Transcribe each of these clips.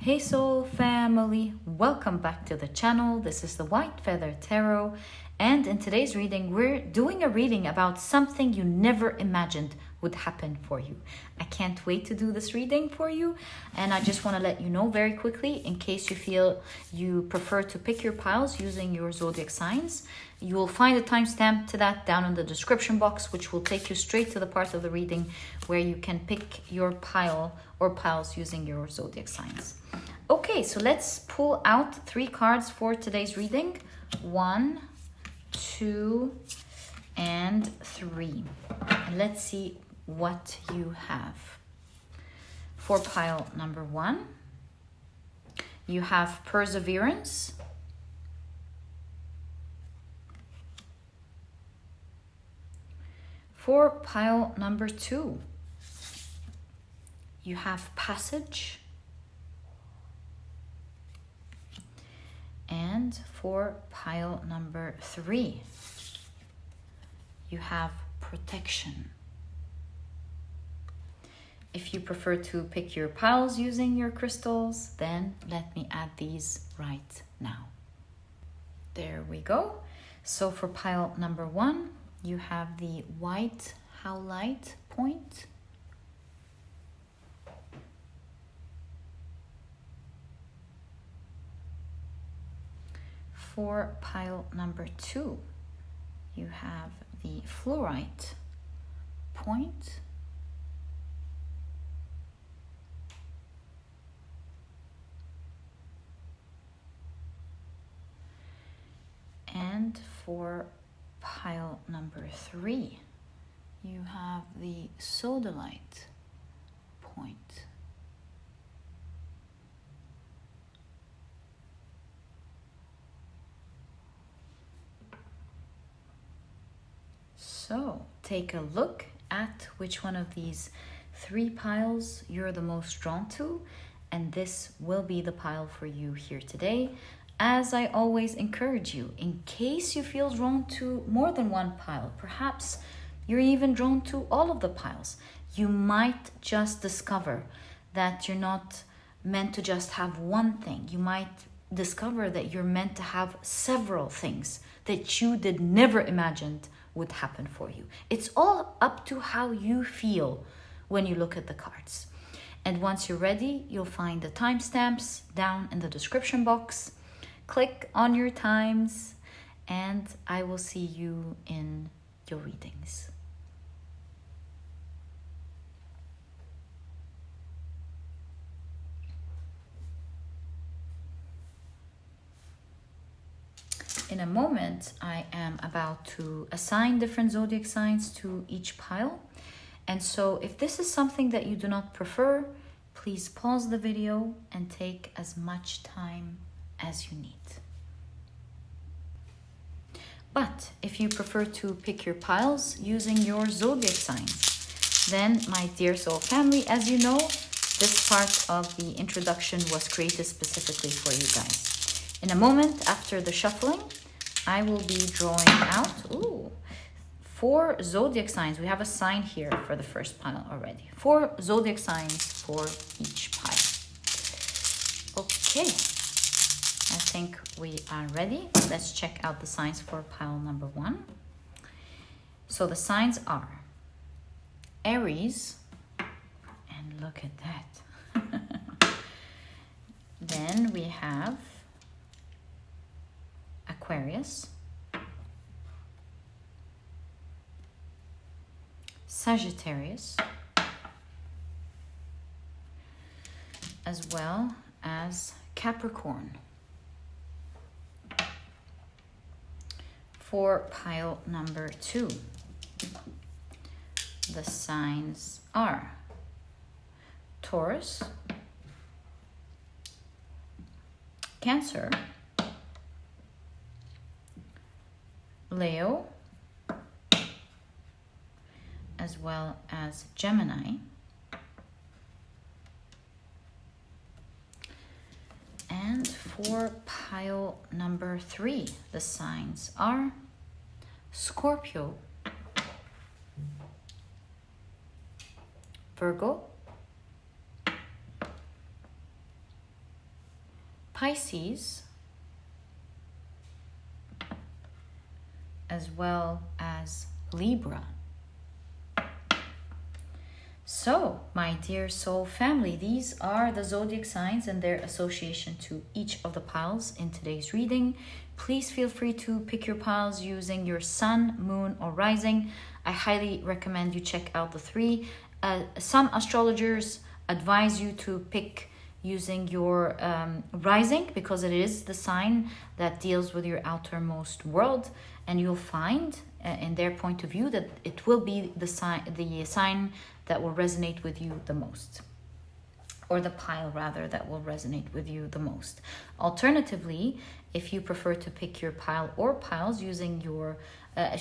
Hey Soul Family, welcome back to the channel. This is the White Feather Tarot, and in today's reading we're doing a reading about something you never imagined would happen for you. I can't wait to do this reading for you, and I just want to let you know very quickly, in case you feel you prefer to pick your piles using your zodiac signs, you will find a timestamp to that down in the description box, which will take you straight to the part of the reading where you can pick your pile or piles using your zodiac signs. Okay, so let's pull out 3 cards for today's reading. 1, 2, and 3. And let's see what you have. For pile number 1, you have Perseverance. For pile number 2, you have Passage. And for pile number 3, you have Protection. If you prefer to pick your piles using your crystals, then let me add these right now. There we go. So for pile number 1, you have the white Howlite point. For pile number 2, you have the Fluorite point. And for pile number 3, you have the Sodalite point. So take a look at which one of these 3 piles you're the most drawn to, and this will be the pile for you here today. As I always encourage you, in case you feel drawn to more than one pile, perhaps you're even drawn to all of the piles, you might just discover that you're not meant to just have one thing. You might discover that you're meant to have several things that you did never imagined would happen for you. It's all up to how you feel when you look at the cards. And once you're ready, you'll find the timestamps down in the description box. Click on your times, and I will see you in your readings. In a moment, I am about to assign different zodiac signs to each pile. And so if this is something that you do not prefer, please pause the video and take as much time as you need. But if you prefer to pick your piles using your zodiac signs, then my dear soul family, as you know, this part of the introduction was created specifically for you guys. In a moment after the shuffling, I will be drawing out 4 zodiac signs. We have a sign here for the first pile already. 4 zodiac signs for each pile. Okay. I think we are ready. Let's check out the signs for pile number 1. So the signs are Aries, and look at that. Then we have Aquarius, Sagittarius, as well as Capricorn. For pile number 2, the signs are Taurus, Cancer, Leo, as well as Gemini, and for pile number 3, the signs are Scorpio, Virgo, Pisces, as well as Libra. So, my dear soul family, these are the zodiac signs and their association to each of the piles in today's reading. Please feel free to pick your piles using your sun, moon, or rising. I highly recommend you check out the three. Some astrologers advise you to pick using your rising, because it is the sign that deals with your outermost world, and you'll find in their point of view that it will be the sign that will resonate with you the most, or the pile rather that will resonate with you the most. Alternatively, if you prefer to pick your pile or piles using your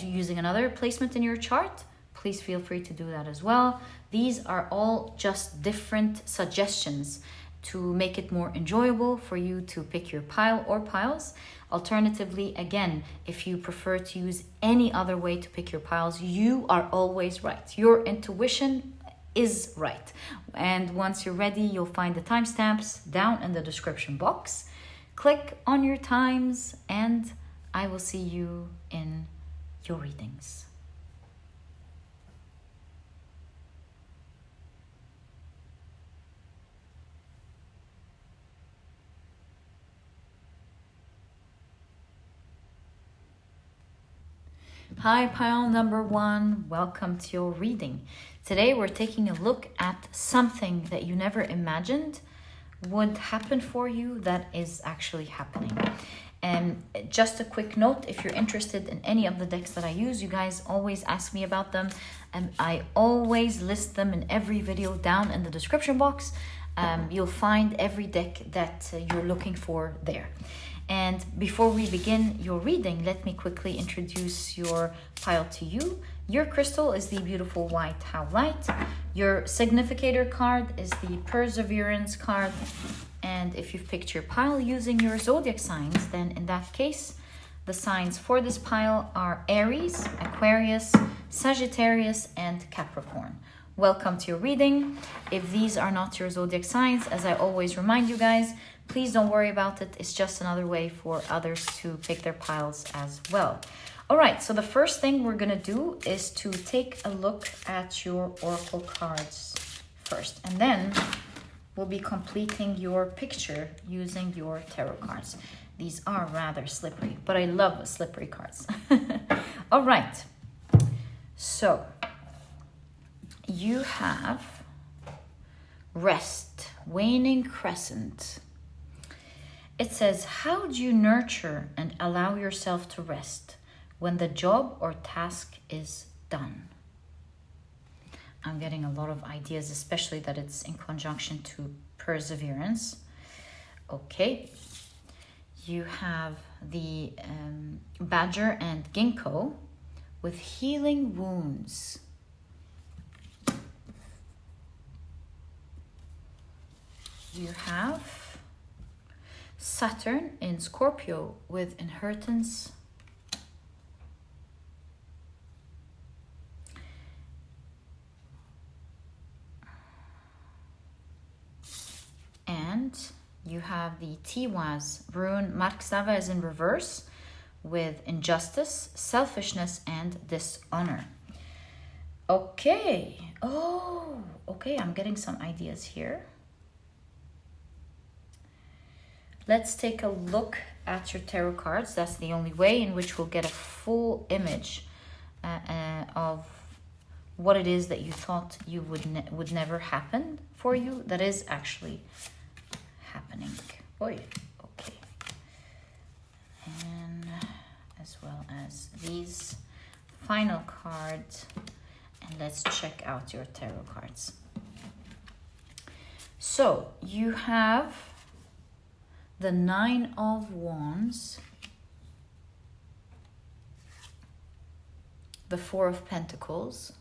using another placement in your chart, please feel free to do that as well. These are all just different suggestions to make it more enjoyable for you to pick your pile or piles. Alternatively, again, if you prefer to use any other way to pick your piles, you are always right. Your intuition is right. And once you're ready, you'll find the timestamps down in the description box. Click on your times and I will see you in your readings. Hi, pile number 1. Welcome to your reading. Today we're taking a look at something that you never imagined would happen for you that is actually happening. And just a quick note, if you're interested in any of the decks that I use, you guys always ask me about them, and I always list them in every video down in the description box. You'll find every deck that you're looking for there. And before we begin your reading, let me quickly introduce your pile to you. Your crystal is the beautiful white Howlite. Your significator card is the Perseverance card. And if you've picked your pile using your zodiac signs, then in that case, the signs for this pile are Aries, Aquarius, Sagittarius, and Capricorn. Welcome to your reading. If these are not your zodiac signs, as I always remind you guys, please don't worry about it. It's just another way for others to pick their piles as well. All right, so the first thing we're going to do is to take a look at your oracle cards first. And then we'll be completing your picture using your tarot cards. These are rather slippery, but I love slippery cards. All right, so you have Rest, Waning Crescent. It says, how do you nurture and allow yourself to rest when the job or task is done? I'm getting a lot of ideas, especially that it's in conjunction to Perseverance. Okay. You have the Badger and Ginkgo with Healing Wounds. You have Saturn in Scorpio with Inheritance. And you have the Tiwaz, Rune Marksava is in reverse with Injustice, Selfishness, and Dishonor. Okay. Oh, okay. I'm getting some ideas here. Let's take a look at your tarot cards. That's the only way in which we'll get a full image of what it is that you thought you would never happen for you that is actually happening. Oy, okay. And as well as these final cards. And let's check out your tarot cards. So you have the Nine of Wands, the Four of Pentacles,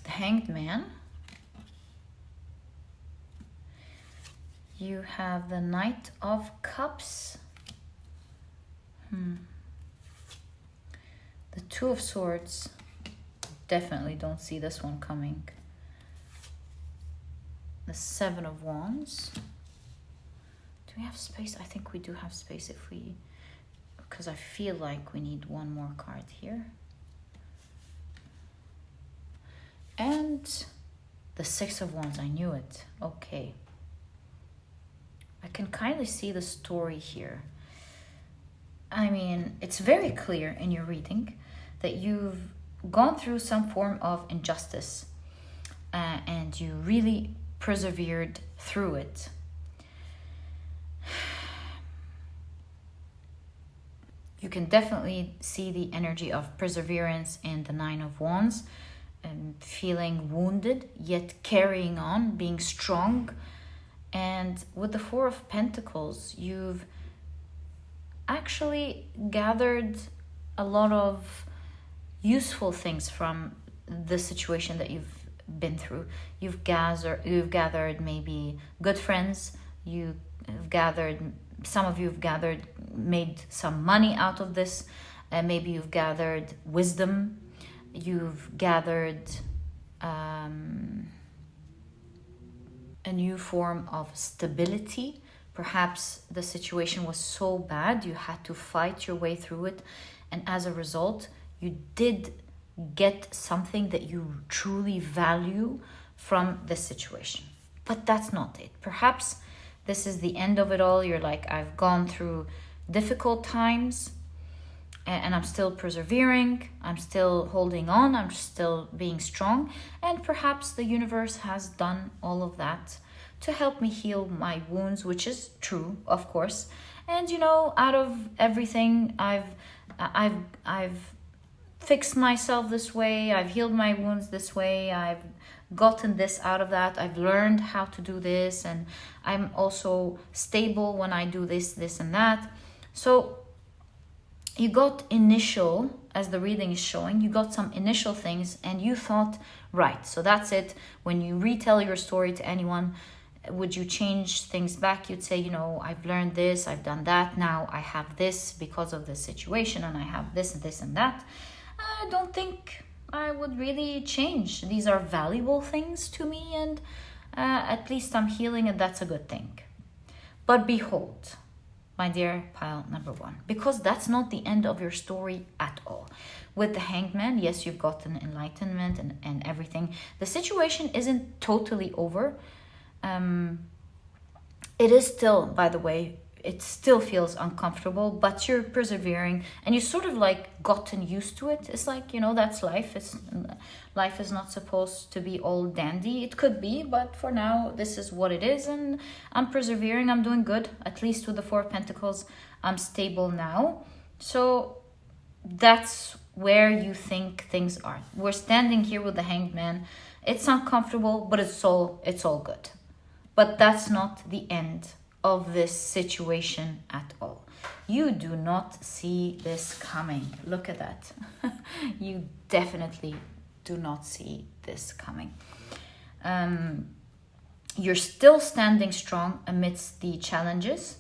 the Hanged Man, you have the Knight of Cups, the Two of Swords. Definitely don't see this one coming. the Seven of Wands. Do we have space? I think we do have space if we, because I feel like we need one more card here. And the Six of Wands, I knew it. Okay. I can kind of see the story here. I mean, it's very clear in your reading that you've gone through some form of injustice and you really persevered through it. You can definitely see the energy of perseverance in the Nine of Wands, and feeling wounded yet carrying on, being strong. And with the Four of Pentacles, you've actually gathered a lot of useful things from the situation that you've been through. You've gathered maybe good friends. Some of you have made some money out of this. Maybe you've gathered wisdom. You've gathered a new form of stability. Perhaps the situation was so bad you had to fight your way through it, and as a result you did get something that you truly value from this situation. But that's not it. Perhaps this is the end of it all. You're like, I've gone through difficult times and I'm still persevering, I'm still holding on, I'm still being strong, and perhaps the universe has done all of that to help me heal my wounds, which is true, of course. And you know, out of everything, I've fixed myself this way, I've healed my wounds this way, I've gotten this out of that, I've learned how to do this, and I'm also stable when I do this and that. So you got initial, as the reading is showing, you got some initial things and you thought, right, so that's it. When you retell your story to anyone, would you change things back? You'd say, you know, I've learned this, I've done that, now I have this because of this situation, and I have this and this and that. I don't think I would really change. These are valuable things to me, and at least I'm healing, and that's a good thing. But behold, my dear pile number one, because that's not the end of your story at all. With the Hangman, yes, you've gotten enlightenment and everything. The situation isn't totally over. It is still, by the way, it still feels uncomfortable, but you're persevering and you sort of like gotten used to it. It's like, you know, that's life. Life is not supposed to be all dandy. It could be, but for now, this is what it is, and I'm persevering. I'm doing good, at least with the Four of Pentacles. I'm stable now. So that's where you think things are. We're standing here with the Hanged Man. It's uncomfortable, but it's all good. But that's not the end of this situation at all. You do not see this coming. Look at that. You definitely do not see this coming. You're still standing strong amidst the challenges.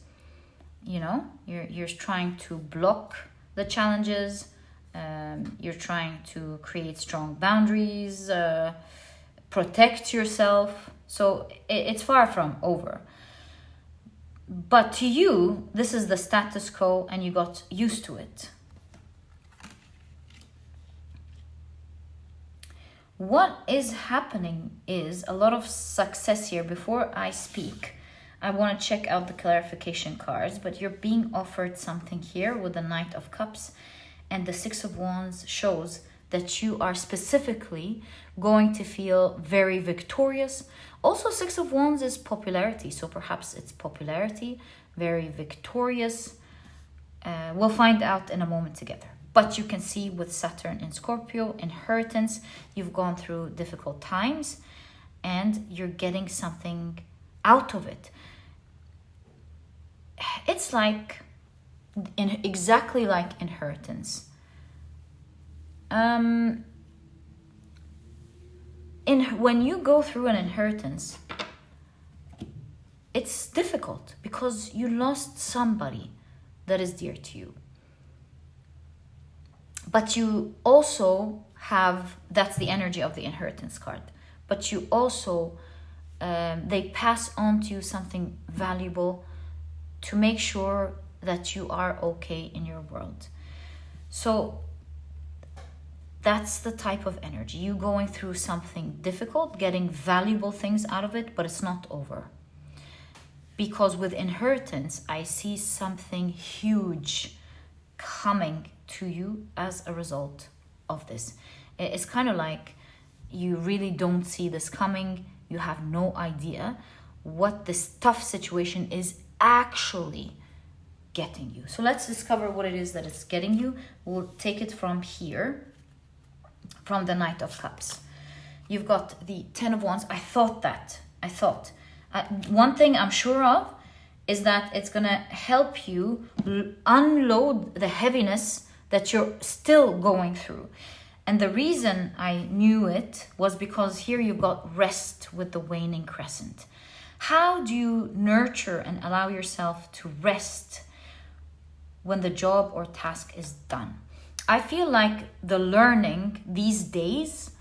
You know, you're trying to block the challenges. You're trying to create strong boundaries, protect yourself. So it's far from over. But to you, this is the status quo and you got used to it. What is happening is a lot of success here. Before I speak, I want to check out the clarification cards, but you're being offered something here with the Knight of Cups, and the Six of Wands shows that you are specifically going to feel very victorious. Also, Six of Wands is popularity, so perhaps it's popularity, very victorious. We'll find out in a moment together. But you can see with Saturn in Scorpio, inheritance, you've gone through difficult times and you're getting something out of it. It's like, exactly like inheritance. When you go through an inheritance, it's difficult because you lost somebody that is dear to you. But you also have, that's the energy of the inheritance card, but you also they pass on to you something valuable to make sure that you are okay in your world. So that's the type of energy. You going through something difficult, getting valuable things out of it, but it's not over. Because with inheritance, I see something huge coming to you as a result of this. It's kind of like you really don't see this coming. You have no idea what this tough situation is actually getting you. So let's discover what it is that it's getting you. We'll take it from here, from the Knight of Cups. You've got the Ten of Wands. I thought one thing I'm sure of is that it's gonna help you unload the heaviness that you're still going through. And the reason I knew it was because here you've got rest with the waning crescent. How do you nurture and allow yourself to rest when the job or task is done? I feel like the learning these days,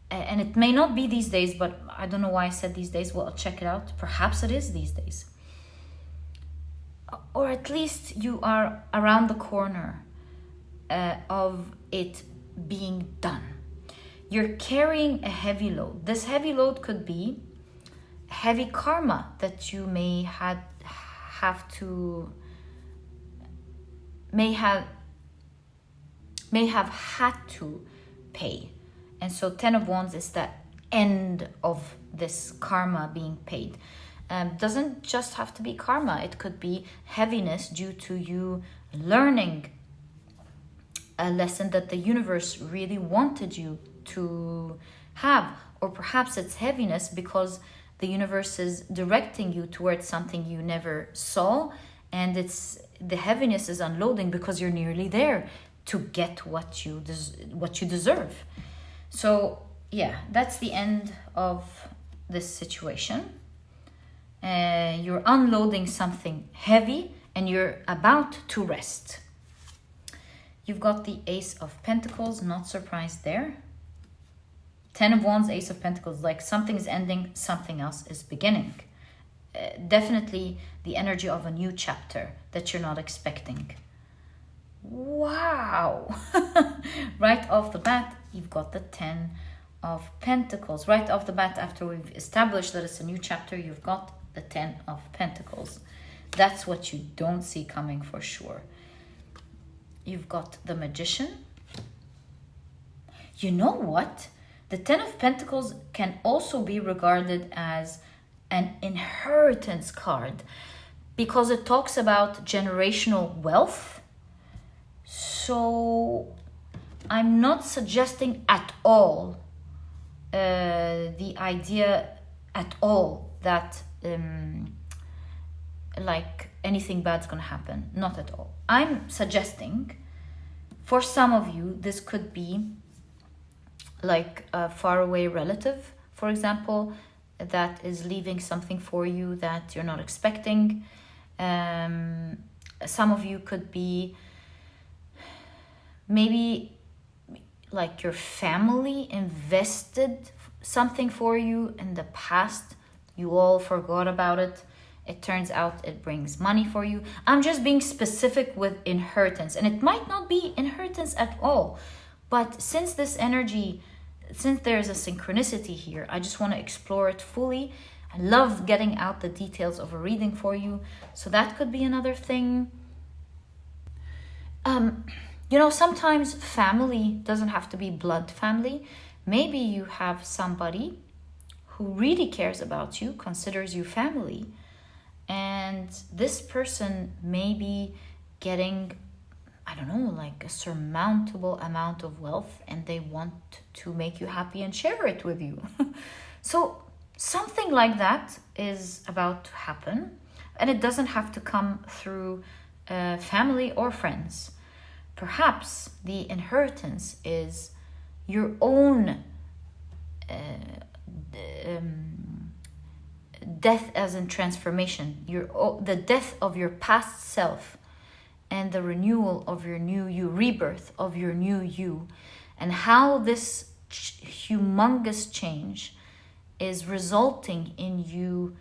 and it may not be these days, but I don't know why I said these days. Well, I'll check it out. Perhaps it is these days. Or at least you are around the corner of it being done. You're carrying a heavy load. This heavy load could be heavy karma that you may have had to pay. And so Ten of Wands is the end of this karma being paid. Doesn't just have to be karma. It could be heaviness due to you learning a lesson that the universe really wanted you to have. Or perhaps it's heaviness because the universe is directing you towards something you never saw, and the heaviness is unloading because you're nearly there to get what you deserve. So yeah, that's the end of this situation. You're unloading something heavy and you're about to rest. You've got the Ace of Pentacles, not surprised there. Ten of Wands, Ace of Pentacles, like something is ending, something else is beginning. Definitely the energy of a new chapter that you're not expecting. Wow! Right off the bat, you've got the Ten of Pentacles. Right off the bat, after we've established that it's a new chapter, you've got the Ten of Pentacles. That's what you don't see coming for sure. You've got the Magician. You know what? The Ten of Pentacles can also be regarded as an inheritance card because it talks about generational wealth. So I'm not suggesting at all the idea at all that like anything bad's gonna happen. Not at all. I'm suggesting for some of you this could be like a faraway relative, for example, that is leaving something for you that you're not expecting. Some of you could be maybe like your family invested something for you in the past. You all forgot about it. It turns out it brings money for you. I'm just being specific with inheritance, and it might not be inheritance at all. But since this energy, since there's a synchronicity here, I just want to explore it fully. I love getting out the details of a reading for you. So that could be another thing. You know, sometimes family doesn't have to be blood family. Maybe you have somebody who really cares about you, considers you family, and this person may be getting, I don't know, like a surmountable amount of wealth, and they want to make you happy and share it with you. So something like that is about to happen, and it doesn't have to come through family or friends. Perhaps the inheritance is your own death as in transformation, the death of your past self and the renewal of your new you, rebirth of your new you, and how this humongous change is resulting in you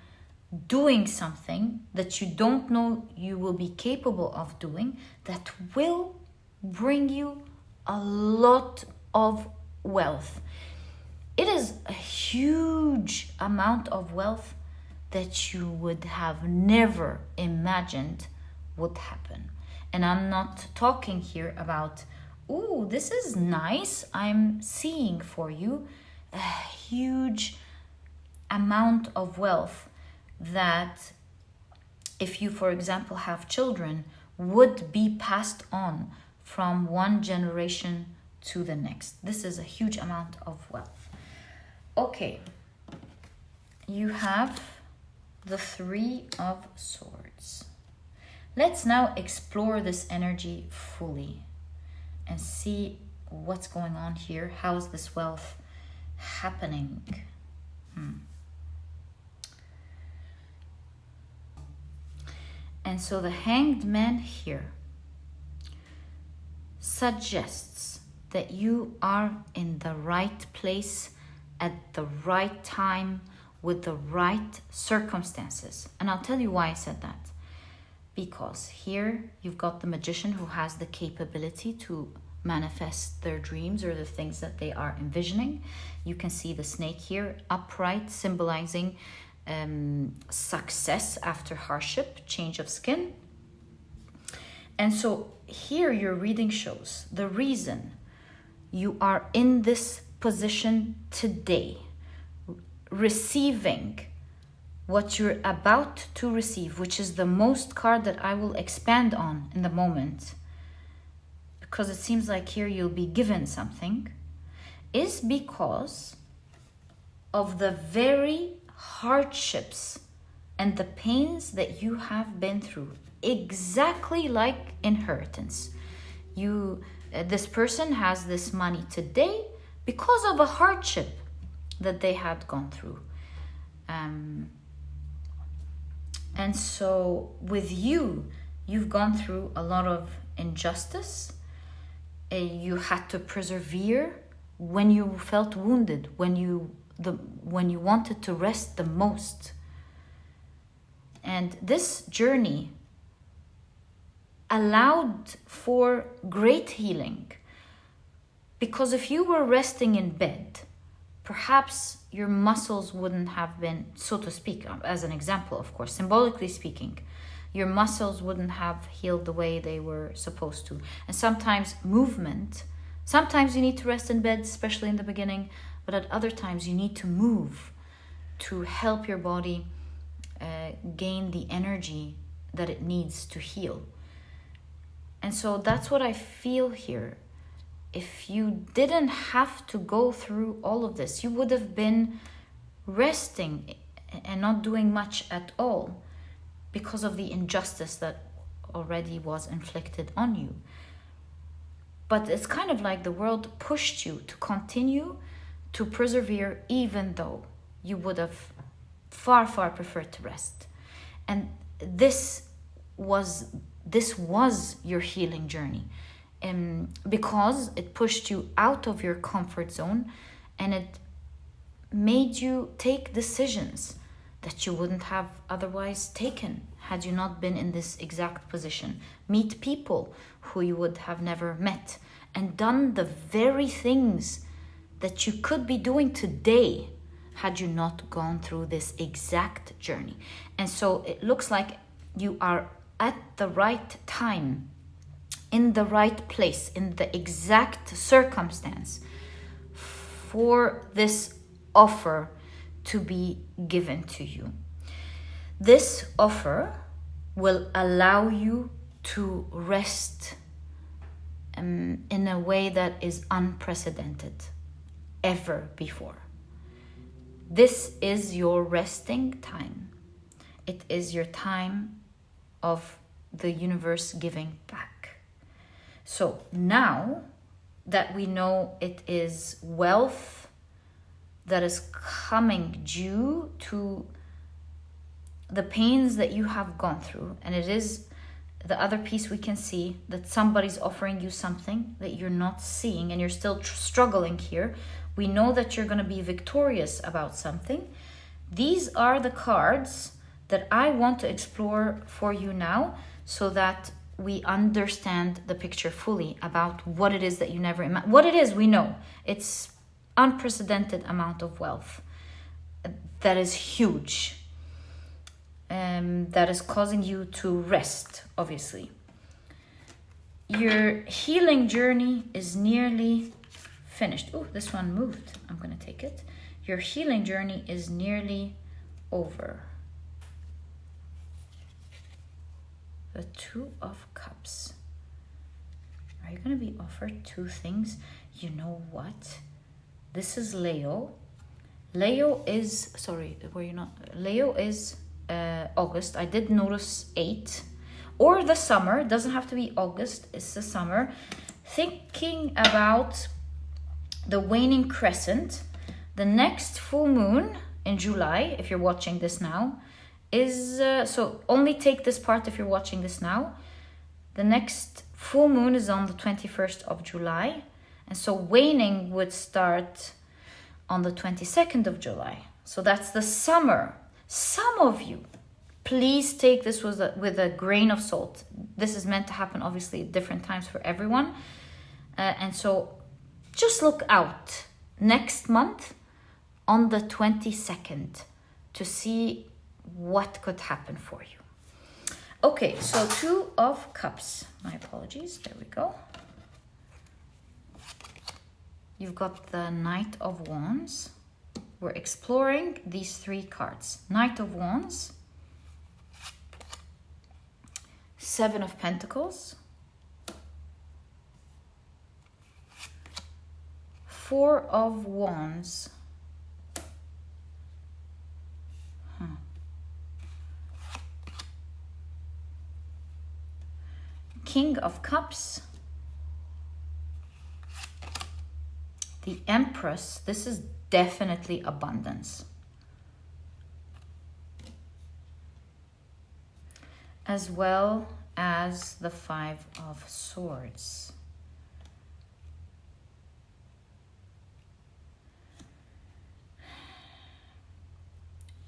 doing something that you don't know you will be capable of doing, that will bring you a lot of wealth. It is a huge amount of wealth that you would have never imagined would happen. And I'm not talking here about, oh, this is nice, I'm seeing for you a huge amount of wealth that, if you, for example, have children, would be passed on from one generation to the next. This is a huge amount of wealth. Okay, you have the Three of Swords. Let's now explore this energy fully and see what's going on here. How is this wealth happening? And so the Hanged Man here suggests that you are in the right place at the right time with the right circumstances. And I'll tell you why I said that. Because here you've got the magician who has the capability to manifest their dreams or the things that they are envisioning. You can see the snake here upright, symbolizing success after hardship, change of skin. And so here your reading shows the reason you are in this position today, receiving what you're about to receive, which is the most card that I will expand on in the moment, because it seems like here you'll be given something, is because of the very hardships and the pains that you have been through, exactly like inheritance. This person has this money today because of a hardship that they had gone through. And so with you've gone through a lot of injustice. You had to persevere when you felt wounded, when you wanted to rest the most. And this journey allowed for great healing, because if you were resting in bed, perhaps your muscles wouldn't have been, so to speak, as an example, of course, symbolically speaking, your muscles wouldn't have healed the way they were supposed to. And sometimes sometimes you need to rest in bed, especially in the beginning, but at other times you need to move to help your body gain the energy that it needs to heal. And so that's what I feel here. If you didn't have to go through all of this, you would have been resting and not doing much at all because of the injustice that already was inflicted on you. But it's kind of like the world pushed you to continue to persevere, even though you would have far, far preferred to rest. And this was your healing journey, because it pushed you out of your comfort zone and it made you take decisions that you wouldn't have otherwise taken had you not been in this exact position. Meet people who you would have never met and done the very things that you could be doing today had you not gone through this exact journey. And so it looks like you are at the right time, in the right place, in the exact circumstance for this offer to be given to you. This offer will allow you to rest in a way that is unprecedented ever before. This is your resting time. It is your time of the universe giving back. So now that we know it is wealth that is coming due to the pains that you have gone through, and it is the other piece we can see, that somebody's offering you something that you're not seeing and you're still struggling here We know that you're going to be victorious about something. These are the cards that I want to explore for you now so that we understand the picture fully about what it is that you never imagined. What it is, we know. It's unprecedented amount of wealth. That is huge. That is causing you to rest, obviously. Your healing journey is nearly finished. Oh, this one moved. I'm going to take it. Your healing journey is nearly over. The Two of Cups. Are you going to be offered two things? You know what? This is Leo. Leo is, sorry, were you not? Leo is August. I did notice 8. Or the summer. It doesn't have to be August. It's the summer. Thinking about the waning crescent. The next full moon in July, if you're watching this now, is... so only take this part if you're watching this now. The next full moon is on the 21st of July. And so waning would start on the 22nd of July. So that's the summer. Some of you, please take this with a grain of salt. This is meant to happen, obviously, at different times for everyone. And so just look out next month on the 22nd to see what could happen for you. Okay, so Two of Cups. My apologies. There we go. You've got the Knight of Wands. We're exploring these 3 cards. Knight of Wands. 7 of Pentacles. 4 of Wands. King of Cups. The Empress. This is definitely abundance. As well as the 5 of Swords.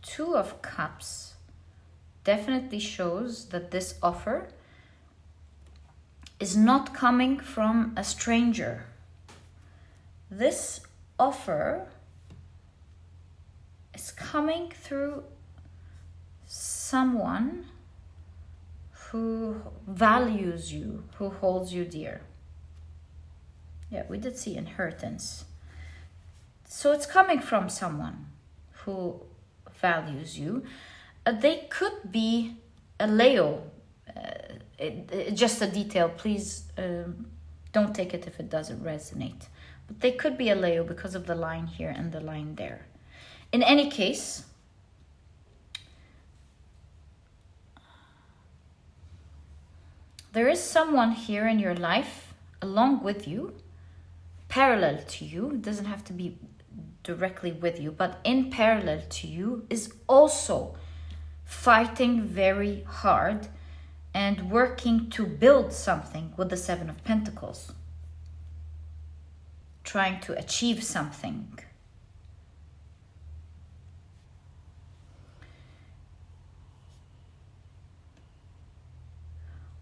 Two of Cups definitely shows that this offer is not coming from a stranger. This offer is coming through someone who values you, who holds you dear. Yeah, we did see inheritance. So it's coming from someone who values you. They could be a Leo. Just a detail, please don't take it if it doesn't resonate. But they could be a Leo because of the line here and the line there. In any case, there is someone here in your life along with you, parallel to you. It doesn't have to be directly with you, but in parallel to you is also fighting very hard and working to build something with the 7 of Pentacles. Trying to achieve something.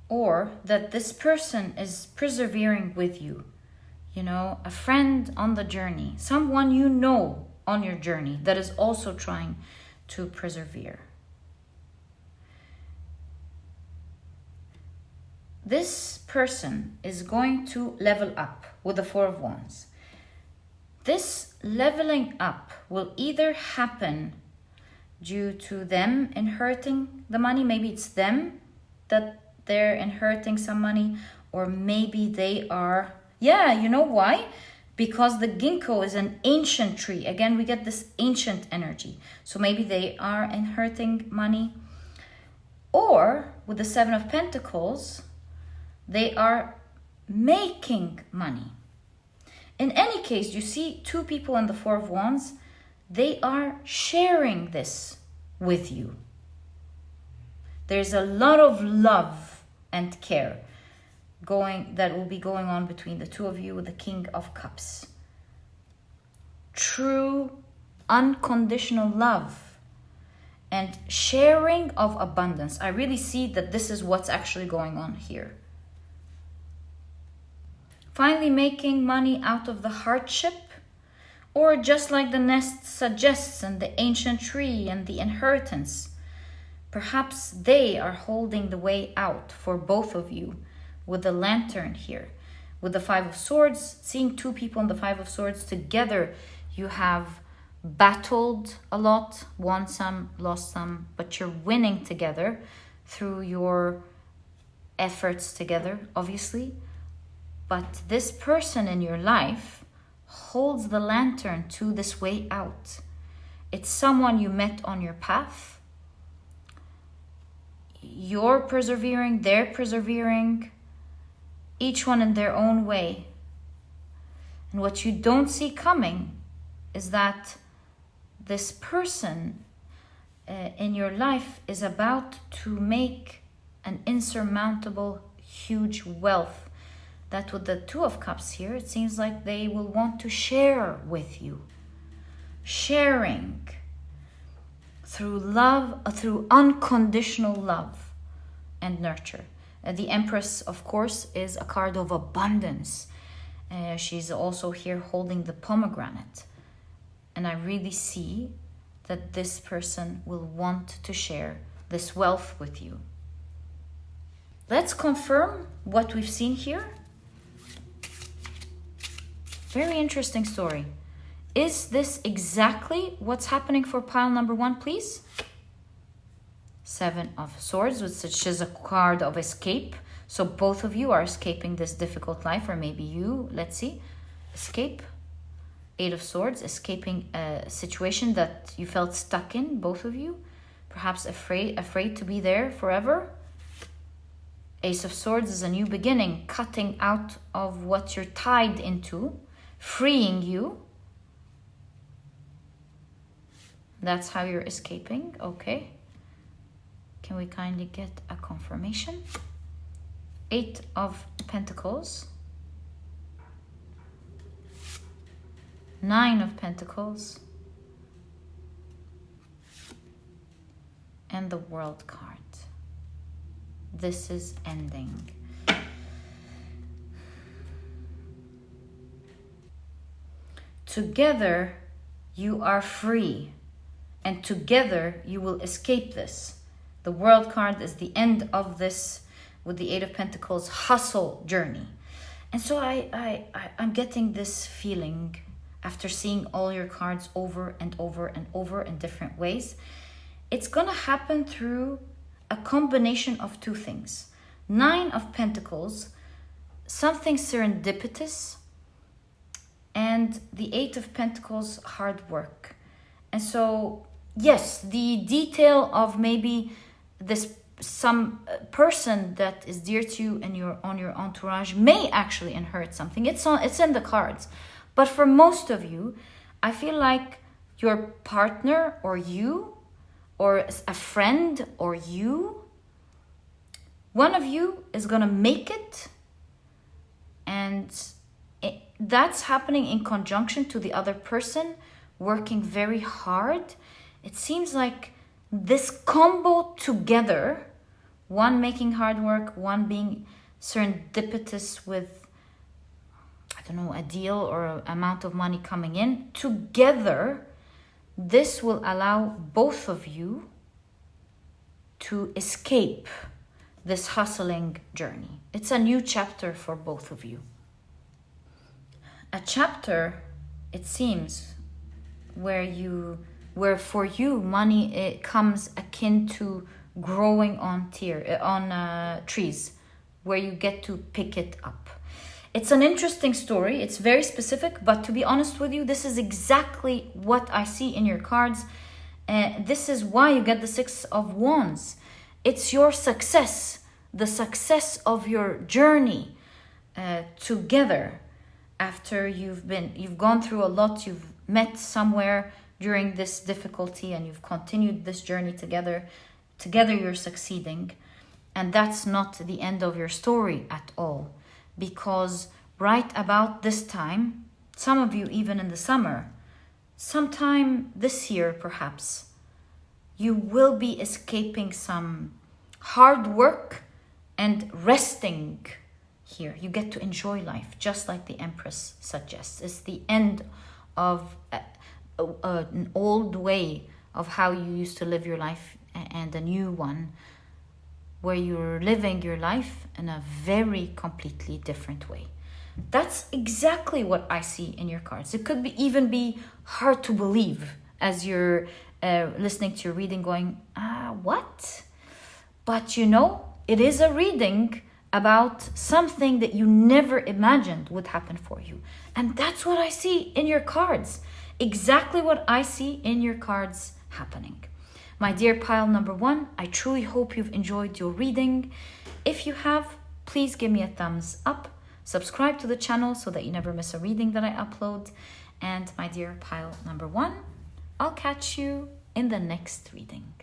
Or that this person is persevering with you. You know, a friend on the journey. Someone you know on your journey that is also trying to persevere. This person is going to level up with the 4 of Wands. This leveling up will either happen due to them inheriting the money. Maybe it's them that they're inheriting some money, or maybe they are... Yeah, you know why? Because the ginkgo is an ancient tree. Again, we get this ancient energy. So maybe they are inheriting money. Or with the 7 of Pentacles, they are making money. In any case, you see 2 people in the 4 of Wands. They are sharing this with you. There's a lot of love and care that will be going on between the 2 of you with the King of Cups. true unconditional love and sharing of abundance. I really see that this is what's actually going on here. Finally making money out of the hardship, or just like the nest suggests and the ancient tree and the inheritance, perhaps they are holding the way out for both of you with the lantern here. With the Five of Swords, seeing two people in the Five of Swords together, you have battled a lot, won some, lost some, but you're winning together through your efforts together, obviously. But this person in your life holds the lantern to this way out. It's someone you met on your path. You're persevering, they're persevering, each one in their own way. And what you don't see coming is that this person in your life is about to make an insurmountable, huge wealth. That with the Two of Cups here, it seems like they will want to share with you. Sharing through love, through unconditional love and nurture. The Empress, of course, is a card of abundance. She's also here holding the pomegranate. And I really see that this person will want to share this wealth with you. Let's confirm what we've seen here. Very interesting story. Is this exactly what's happening for pile number one, please? Seven of Swords, which is a card of escape. So both of you are escaping this difficult life, or maybe you, let's see, escape. Eight of Swords, escaping a situation that you felt stuck in, both of you. Perhaps afraid to be there forever. Ace of Swords is a new beginning, cutting out of what you're tied into, freeing you. That's how you're escaping. Okay. Can we kindly get a confirmation? Eight of Pentacles. Nine of Pentacles. And the World card. This is ending. Together, you are free. And together, you will escape this. The World card is the end of this, with the Eight of Pentacles, hustle journey. And so I'm getting this feeling after seeing all your cards over and over and over in different ways. It's going to happen through a combination of two things. Nine of Pentacles, something serendipitous, and the Eight of Pentacles, hard work. And so, yes, the detail of maybe some person that is dear to you and on your entourage may actually inherit something. It's in the cards. But for most of you, I feel like your partner or you, or a friend or you, one of you is going to make it, and that's happening in conjunction to the other person working very hard. It seems like this combo together, one making hard work, one being serendipitous with, I don't know, a deal or an amount of money coming in, together, this will allow both of you to escape this hustling journey. It's a new chapter for both of you. A chapter, it seems, where for you money, it comes akin to growing on trees, where you get to pick it up. It's an interesting story. It's very specific, but to be honest with you, this is exactly what I see in your cards. This is why you get the Six of Wands. It's your success, the success of your journey together. After you've gone through a lot, you've met somewhere during this difficulty, and you've continued this journey together. Together you're succeeding. And that's not the end of your story at all. Because right about this time, some of you even in the summer, sometime this year, perhaps, you will be escaping some hard work and resting here. You get to enjoy life, just like the Empress suggests. It's the end of an old way of how you used to live your life and a new one where you're living your life in a very completely different way. That's exactly what I see in your cards. It could even be hard to believe as you're listening to your reading going, what? But you know, it is a reading about something that you never imagined would happen for you. And that's what I see in your cards. Exactly what I see in your cards happening. My dear pile number 1, I truly hope you've enjoyed your reading. If you have, please give me a thumbs up. Subscribe to the channel so that you never miss a reading that I upload. And my dear pile number 1, I'll catch you in the next reading.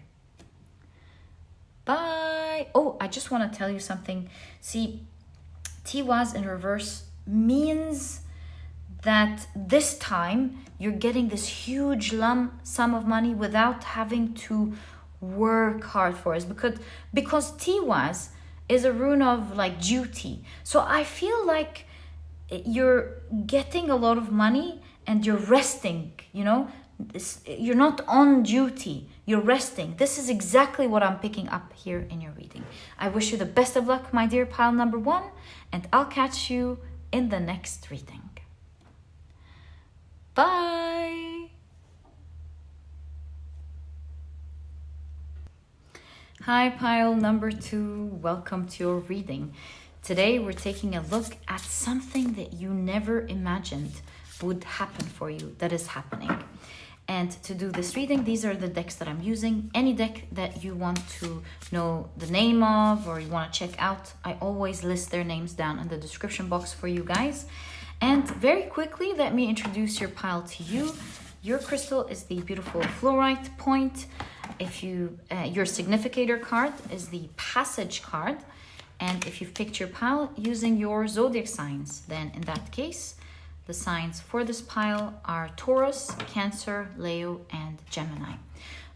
Bye. Oh, I just want to tell you something. See, Tiwaz in reverse means that this time you're getting this huge lump sum of money without having to work hard for it. Because Tiwaz is a rune of like duty. So I feel like you're getting a lot of money and you're resting, you know? You're not on duty, you're resting. This is exactly what I'm picking up here in your reading. I wish you the best of luck, my dear pile number 1, and I'll catch you in the next reading. Bye. Hi, pile number 2. Welcome to your reading. Today we're taking a look at something that you never imagined would happen for you that is happening. And to do this reading, these are the decks that I'm using. Any deck that you want to know the name of or you want to check out, I always list their names down in the description box for you guys. And very quickly, let me introduce your pile to you. Your crystal is the beautiful Fluorite point. If you, your significator card is the Passage card. And if you've picked your pile using your zodiac signs, then in that case, the signs for this pile are Taurus, Cancer, Leo, and Gemini.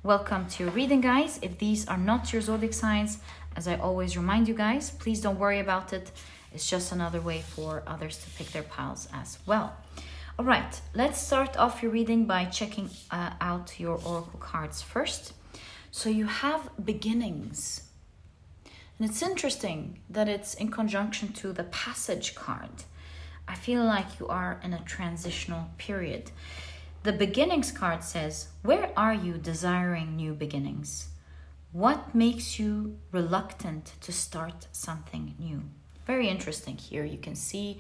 Welcome to your reading, guys. If these are not your zodiac signs, as I always remind you guys, please don't worry about it. It's just another way for others to pick their piles as well. All right, let's start off your reading by checking out your oracle cards first. So you have beginnings. And it's interesting that it's in conjunction to the Passage card. I feel like you are in a transitional period. The beginnings card says, where are you desiring new beginnings? What makes you reluctant to start something new? Very interesting here. You can see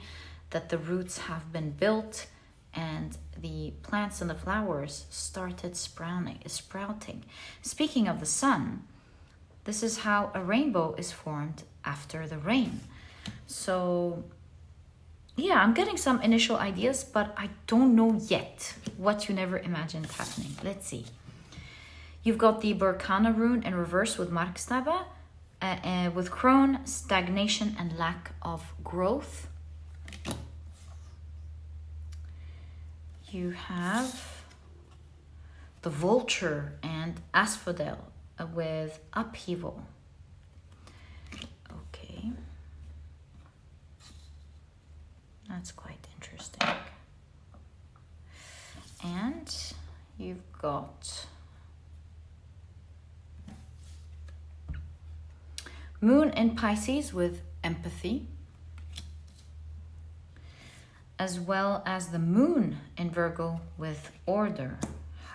that the roots have been built and the plants and the flowers started sprouting. Speaking of the sun, this is how a rainbow is formed after the rain. So yeah, I'm getting some initial ideas, but I don't know yet what you never imagined happening. Let's see. You've got the Berkana rune in reverse with Markstaba, with crone, stagnation, and lack of growth. You have the Vulture and Asphodel with upheaval. Okay. That's quite interesting. And you've got Moon in Pisces with empathy, as well as the Moon in Virgo with order.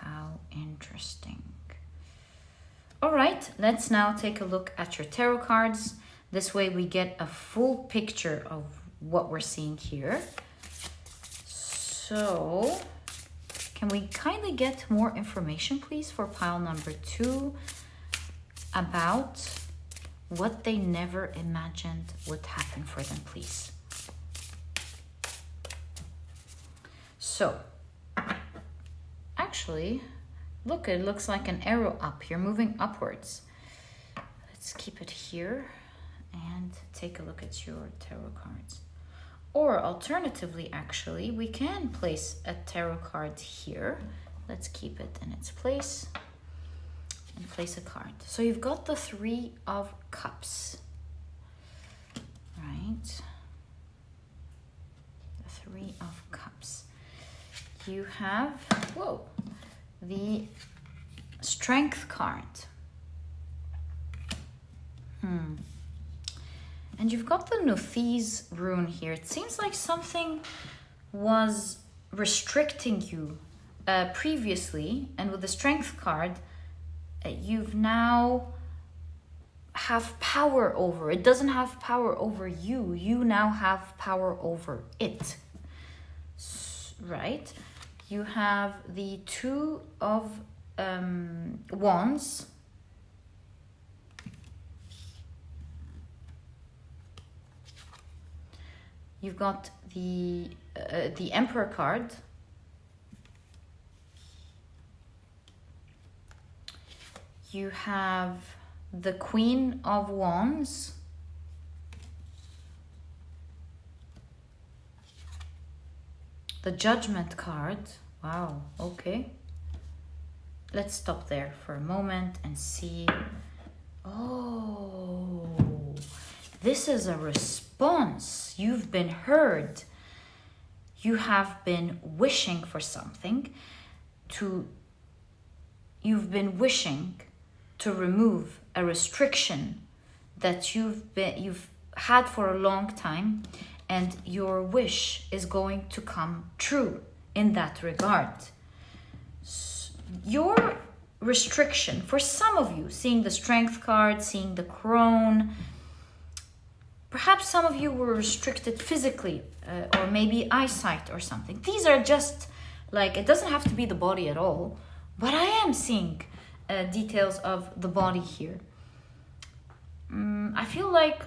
How interesting. All right, let's now take a look at your tarot cards. This way we get a full picture of what we're seeing here. So can we kindly get more information, please, for pile number 2 about what they never imagined would happen for them, please? So actually, look, it looks like an arrow up. You're moving upwards. Let's keep it here and take a look at your tarot cards. Or alternatively, actually, we can place a tarot card here let's keep it in its place and place a card. So you've got the Three of Cups, right? The Three of Cups. You have, whoa, the Strength card. And you've got the Nothi's rune here. It seems like something was restricting you previously, and with the Strength card, you've now have power over. It doesn't have power over you. You now have power over it, right? You have the Two of Wands. You've got the Emperor card. You have the Queen of Wands. The Judgment card. Wow, okay. Let's stop there for a moment and see. Oh, this is a response. You've been heard. You have been wishing for something you've been wishing to remove a restriction that you've had for a long time, and your wish is going to come true in that regard. Your restriction, for some of you, seeing the Strength card, seeing the Crone, perhaps some of you were restricted physically or maybe eyesight or something. These are just like, it doesn't have to be the body at all, but I am seeing details of the body here. I feel like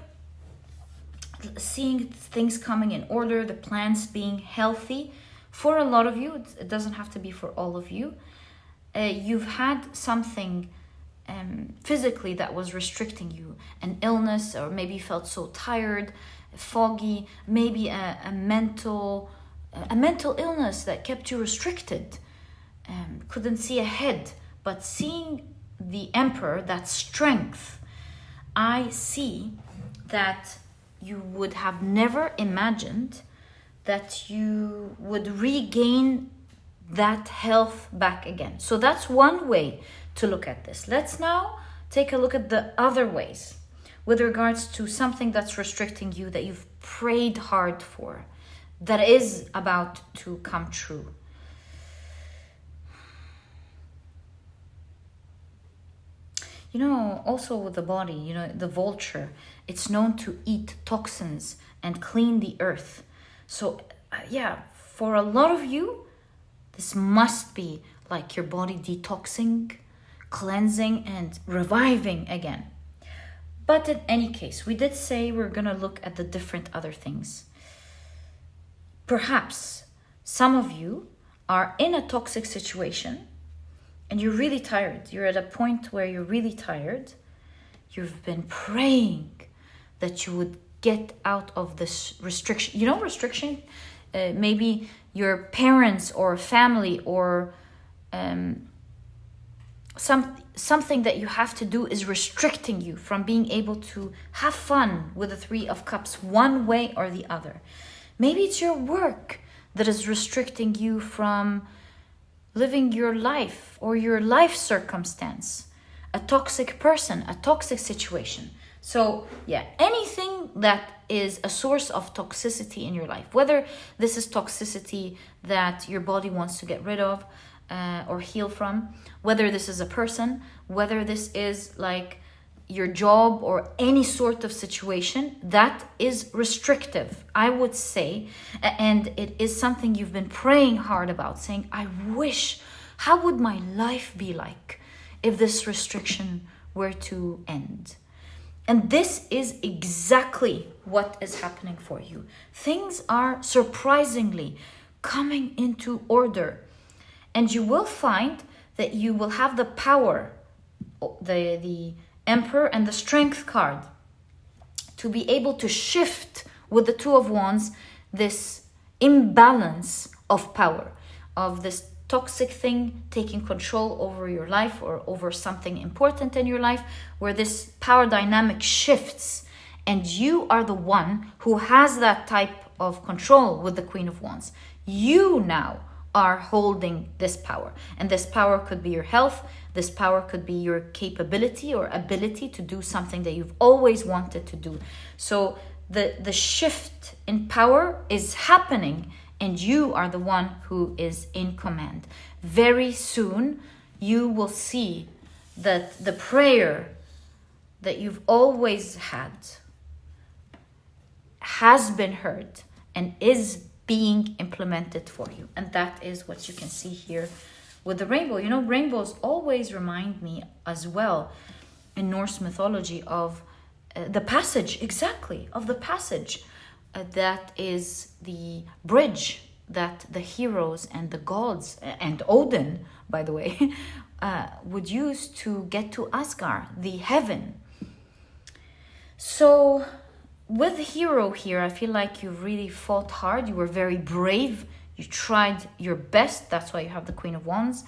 seeing things coming in order, the plants being healthy. For a lot of you, it doesn't have to be for all of you. You've had something physically that was restricting you, an illness, or maybe you felt so tired, foggy, maybe a mental illness that kept you restricted, couldn't see ahead. But seeing the Emperor, that strength, I see that you would have never imagined that you would regain that health back again. So that's one way to look at this. Let's now take a look at the other ways with regards to something that's restricting you, that you've prayed hard for, that is about to come true. You know, also with the body, you know, the vulture, it's known to eat toxins and clean the earth. So yeah, for a lot of you, this must be like your body detoxing, cleansing, and reviving again. But in any case, we did say we're going to look at the different other things. Perhaps some of you are in a toxic situation and you're really tired. You're at a point where you're really tired. You've been praying that you would get out of this restriction. You know, restriction? Maybe your parents or family or something that you have to do is restricting you from being able to have fun with the Three of Cups one way or the other. Maybe it's your work that is restricting you from living your life or your life circumstance, a toxic person, a toxic situation. So yeah, anything that is a source of toxicity in your life, whether this is toxicity that your body wants to get rid of or heal from, whether this is a person, whether this is like your job or any sort of situation that is restrictive, I would say, and it is something you've been praying hard about, saying, I wish, how would my life be like if this restriction were to end? And this is exactly what is happening for you. Things are surprisingly coming into order, and you will find that you will have the power, the Emperor and the Strength card, to be able to shift with the Two of Wands this imbalance of power, of this toxic thing taking control over your life or over something important in your life, where this power dynamic shifts and you are the one who has that type of control with the Queen of Wands. You now are holding this power, and this power could be your health. This power could be your capability or ability to do something that you've always wanted to do. So the shift in power is happening, and you are the one who is in command. Very soon you will see that the prayer that you've always had has been heard and is being implemented for you. And that is what you can see here with the rainbow. You know, rainbows always remind me as well in Norse mythology of the passage, exactly, of the passage that is the bridge that the heroes and the gods, and Odin, by the way, would use to get to Asgard, the heaven. So with the hero here, I feel like you really fought hard. You were very brave. You tried your best. That's why you have the Queen of Wands.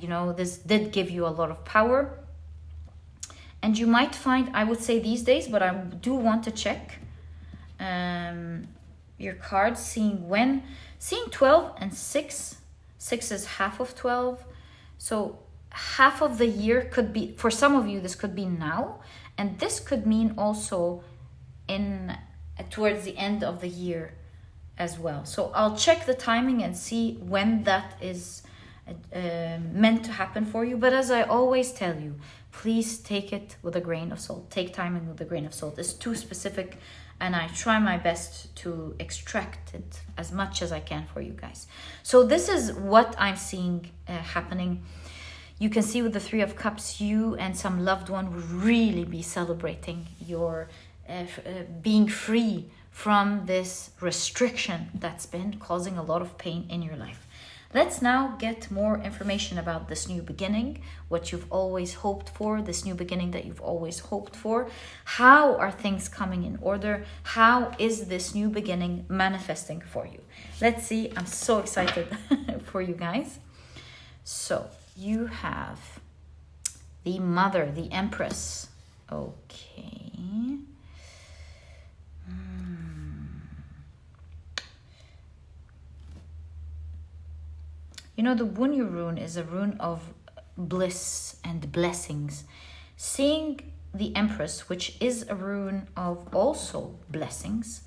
You know, this did give you a lot of power. And you might find, I would say these days, but I do want to check your cards, seeing 12 and 6. 6 is half of 12. So half of the year could be, for some of you, this could be now. And this could mean also towards the end of the year as well. So I'll check the timing and see when that is meant to happen for you. But as I always tell you, please take it with a grain of salt. Take timing with a grain of salt. It's too specific, and I try my best to extract it as much as I can for you guys. So this is what I'm seeing happening. You can see with the Three of Cups, you and some loved one will really be celebrating your being free from this restriction that's been causing a lot of pain in your life. Let's now get more information about this new beginning, what you've always hoped for, this new beginning that you've always hoped for. How are things coming in order? How is this new beginning manifesting for you? Let's see. I'm so excited for you guys. So you have the Mother, the Empress. Okay. You know, the Wunyu rune is a rune of bliss and blessings. Seeing the Empress, which is a rune of also blessings,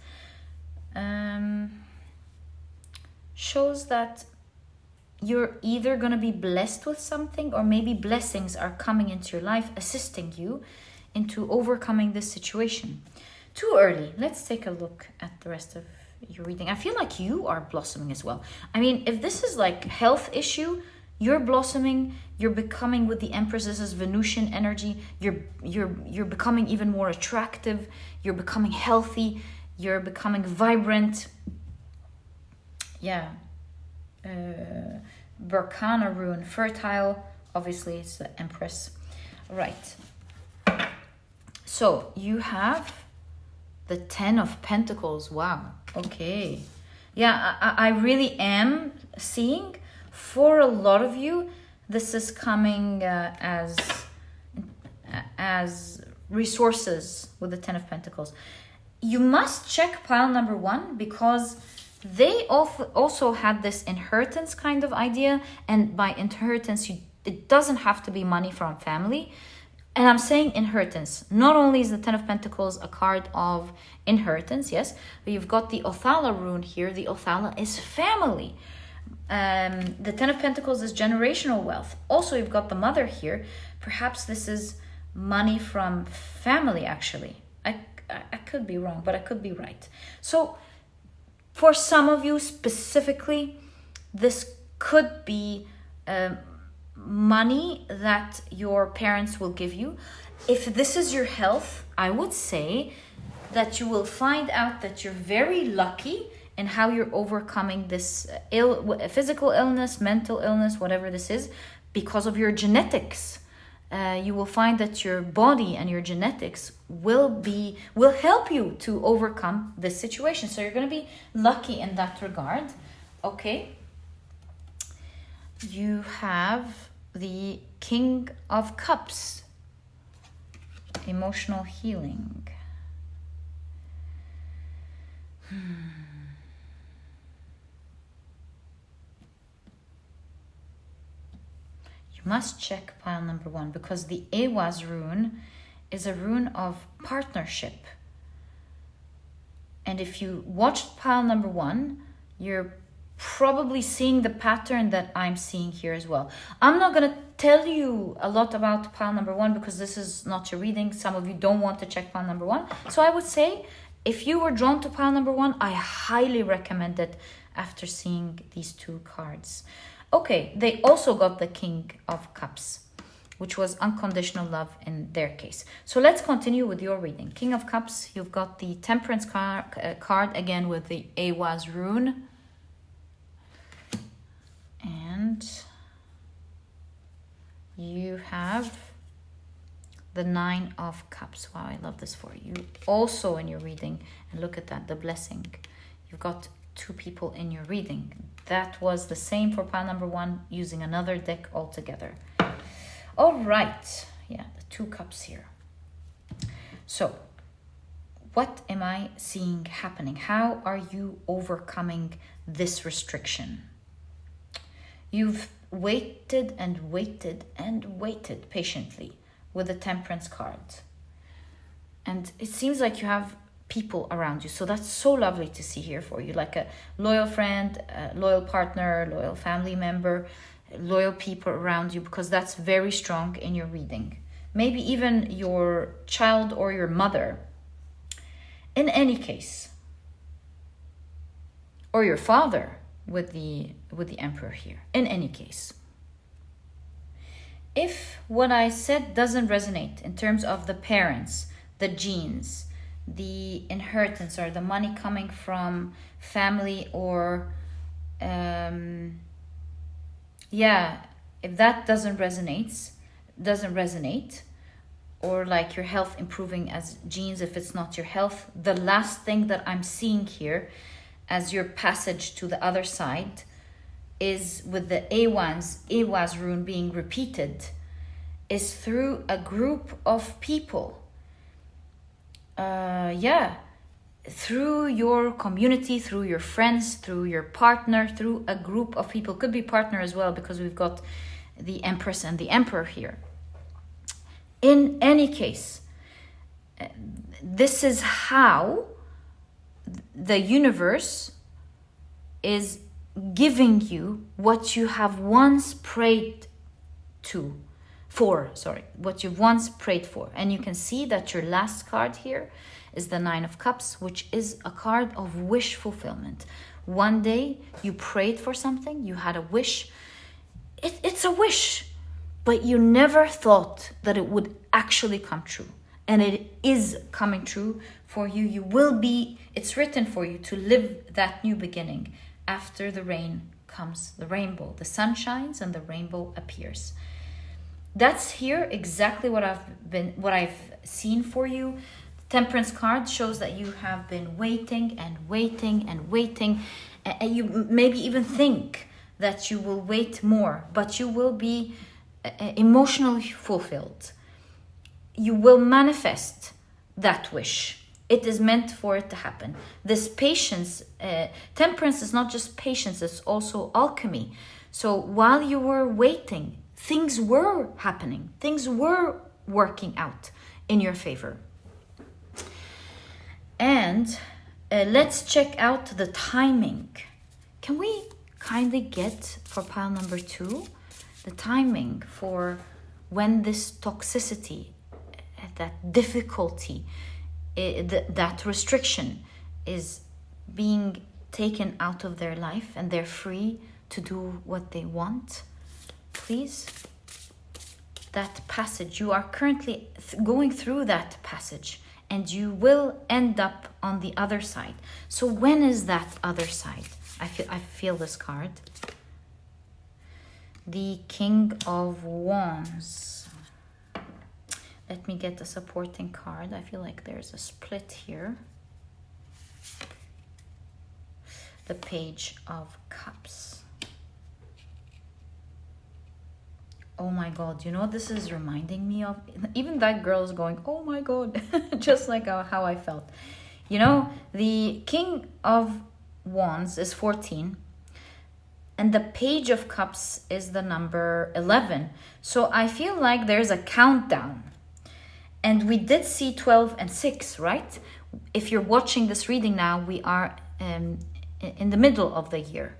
shows that you're either going to be blessed with something, or maybe blessings are coming into your life, assisting you into overcoming this situation. Too early. Let's take a look at the rest of your reading. I feel like you are blossoming as well. I mean, if this is like health issue, you're blossoming, you're becoming, with the Empress, this is Venusian energy, you're becoming even more attractive, you're becoming healthy, you're becoming vibrant. Yeah. Berkana rune, fertile, obviously it's the Empress. Right. So you have the Ten of Pentacles. Wow. Okay. Yeah, I really am seeing, for a lot of you, this is coming as resources with the Ten of Pentacles. You must check pile number 1, because they also had this inheritance kind of idea. And by inheritance, it doesn't have to be money from family. And I'm saying inheritance. Not only is the Ten of Pentacles a card of inheritance, yes, but you've got the Othala rune here. The Othala is family. The Ten of Pentacles is generational wealth. Also, you've got the Mother here. Perhaps this is money from family, actually. I could be wrong, but I could be right. So for some of you specifically, this could be money that your parents will give you. If this is your health, I would say that you will find out that you're very lucky in how you're overcoming this physical illness, mental illness, whatever this is, because of your genetics. You will find that your body and your genetics will help you to overcome this situation. So you're going to be lucky in that regard. Okay. you have the King of Cups, emotional healing. You must check pile number 1 because the Ewas rune is a rune of partnership. And if you watched pile number 1, you're probably seeing the pattern that I'm seeing here as well. I'm not going to tell you a lot about pile number 1 because this is not your reading. Some of you don't want to check pile number 1. So I would say if you were drawn to pile number 1, I highly recommend it after seeing these 2 cards. Okay, they also got the King of Cups, which was unconditional love in their case. So let's continue with your reading. King of Cups, you've got the Temperance card again with the Ewas rune. And you have the 9 of Cups. Wow, I love this for you. Also in your reading, and look at that, the blessing. You've got 2 people in your reading. That was the same for pile number 1 using another deck altogether. All right. Yeah, the 2 cups here. So, what am I seeing happening? How are you overcoming this restriction? You've waited and waited and waited patiently with the Temperance card. And it seems like you have people around you. So that's so lovely to see here for you. Like a loyal friend, a loyal partner, loyal family member, loyal people around you, because that's very strong in your reading. Maybe even your child or your mother. In any case. Or your father with the Emperor here. In any case. If what I said doesn't resonate in terms of the parents, the genes, the inheritance or the money coming from family or if that doesn't resonate, or like your health improving as genes, if it's not your health, the last thing that I'm seeing here as your passage to the other side is with the Ewas rune being repeated, is through a group of people. Through your community, through your friends, through your partner, through a group of people. Could be partner as well, because we've got the Empress and the Emperor here. In any case, this is how the universe is giving you what you have once prayed for. What you've once prayed for. And you can see that your last card here is the 9 of Cups, which is a card of wish fulfillment. One day you prayed for something, you had a wish. It's a wish, but you never thought that it would actually come true. And it is coming true for you. It's written for you to live that new beginning. After the rain comes the rainbow. The sun shines and the rainbow appears. That's here exactly what I've seen for you. Temperance card shows that you have been waiting and waiting and waiting, and you maybe even think that you will wait more, but you will be emotionally fulfilled. You will manifest that wish. It is meant for it to happen. This patience, temperance is not just patience, it's also alchemy. So while you were waiting, things were happening. Things were working out in your favor. And let's check out the timing. Can we kindly get, for pile number 2, the timing for when this toxicity, that difficulty, that restriction is being taken out of their life and they're free to do what they want? Please. That passage, you are currently going through that passage, and you will end up on the other side. So when is that other side? I feel this card. The King of Wands. Let me get the supporting card. I feel like there's a split here. The Page of Cups. Oh my God, you know what this is reminding me of? Even that girl is going, oh my God, just like how I felt. You know, the King of Wands is 14, and the Page of Cups is the number 11. So I feel like there's a countdown. And we did see 12 and 6, right? If you're watching this reading now, we are in the middle of the year.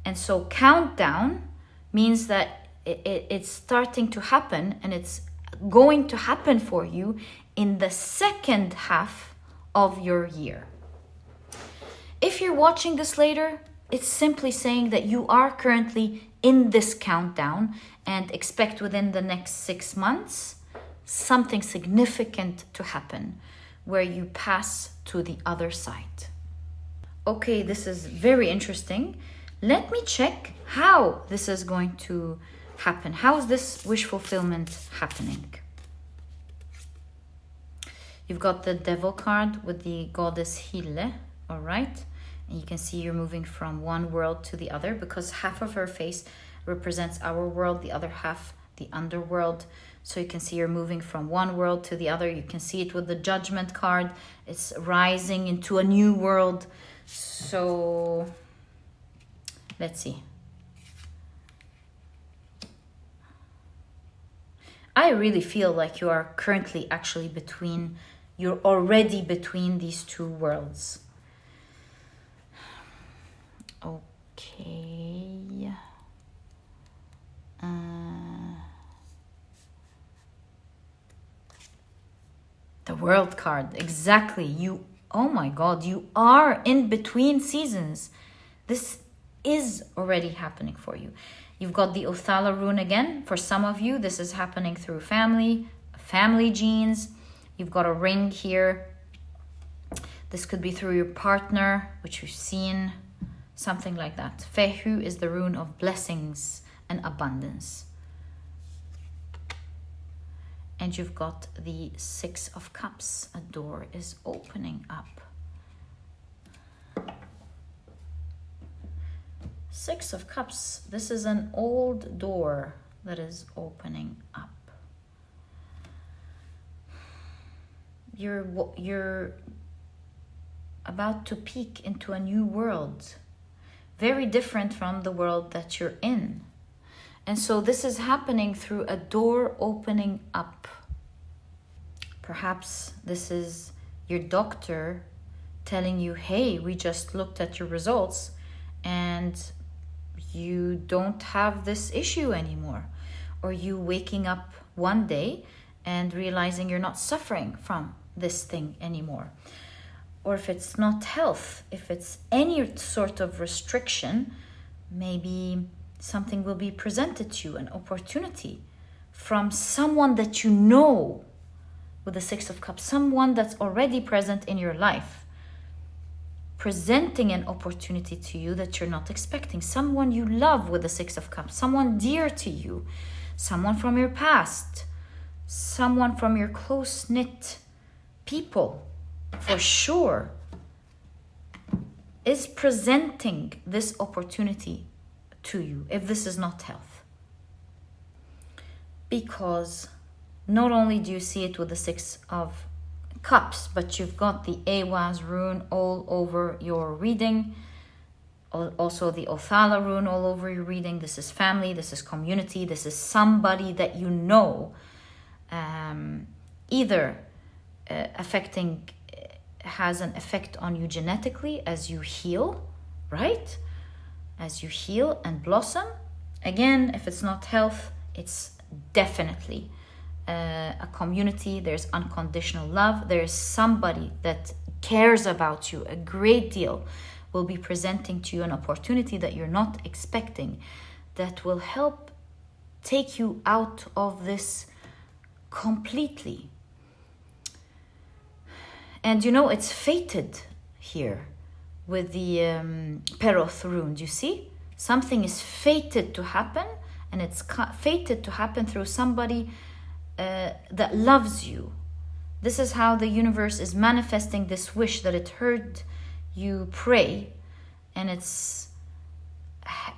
And so countdown means that it's starting to happen, and it's going to happen for you in the second half of your year. If you're watching this later, it's simply saying that you are currently in this countdown and expect within the next 6 months something significant to happen where you pass to the other side. Okay, this is very interesting. Let me check how this is going to happen. How is this wish fulfillment happening? You've got the Devil card with the goddess Hille, all right? And you can see you're moving from one world to the other, because half of her face represents our world, the other half the underworld. So you can see you're moving from one world to the other. You can see it with the Judgment card. It's rising into a new world. So let's see. I really feel like you are currently actually you're already between these two worlds. Okay. The World card, exactly. Oh my God, you are in between seasons. This is already happening for you. You've got the Othala rune again. For some of you, this is happening through family genes. You've got a ring here. This could be through your partner, which you've seen, something like that. Fehu is the rune of blessings and abundance. And you've got the Six of Cups. A door is opening up. Six of Cups. This is an old door that is opening up. You're about to peek into a new world, very different from the world that you're in. And so this is happening through a door opening up. Perhaps this is your doctor telling you, hey, we just looked at your results and you don't have this issue anymore. Or you waking up one day and realizing you're not suffering from this thing anymore. Or if it's not health, if it's any sort of restriction, maybe something will be presented to you, an opportunity from someone that you know with the Six of Cups, someone that's already present in your life, presenting an opportunity to you that you're not expecting. Someone you love with the Six of Cups, someone dear to you, someone from your past, someone from your close-knit people, for sure, is presenting this opportunity to you, if this is not health. Because not only do you see it with the Six of Cups, but you've got the Awaz rune all over your reading. Also the Othala rune all over your reading. This is family, this is community, this is somebody that you know, either has an effect on you genetically as you heal, right? As you heal and blossom. Again, if it's not health, it's definitely a community. There's unconditional love. There's somebody that cares about you a great deal, will be presenting to you an opportunity that you're not expecting, that will help take you out of this completely. And you know, it's fated here with the Peroth rune. Do you see? Something is fated to happen, and it's fated to happen through somebody that loves you. This is how the universe is manifesting this wish, that it heard you pray, and it's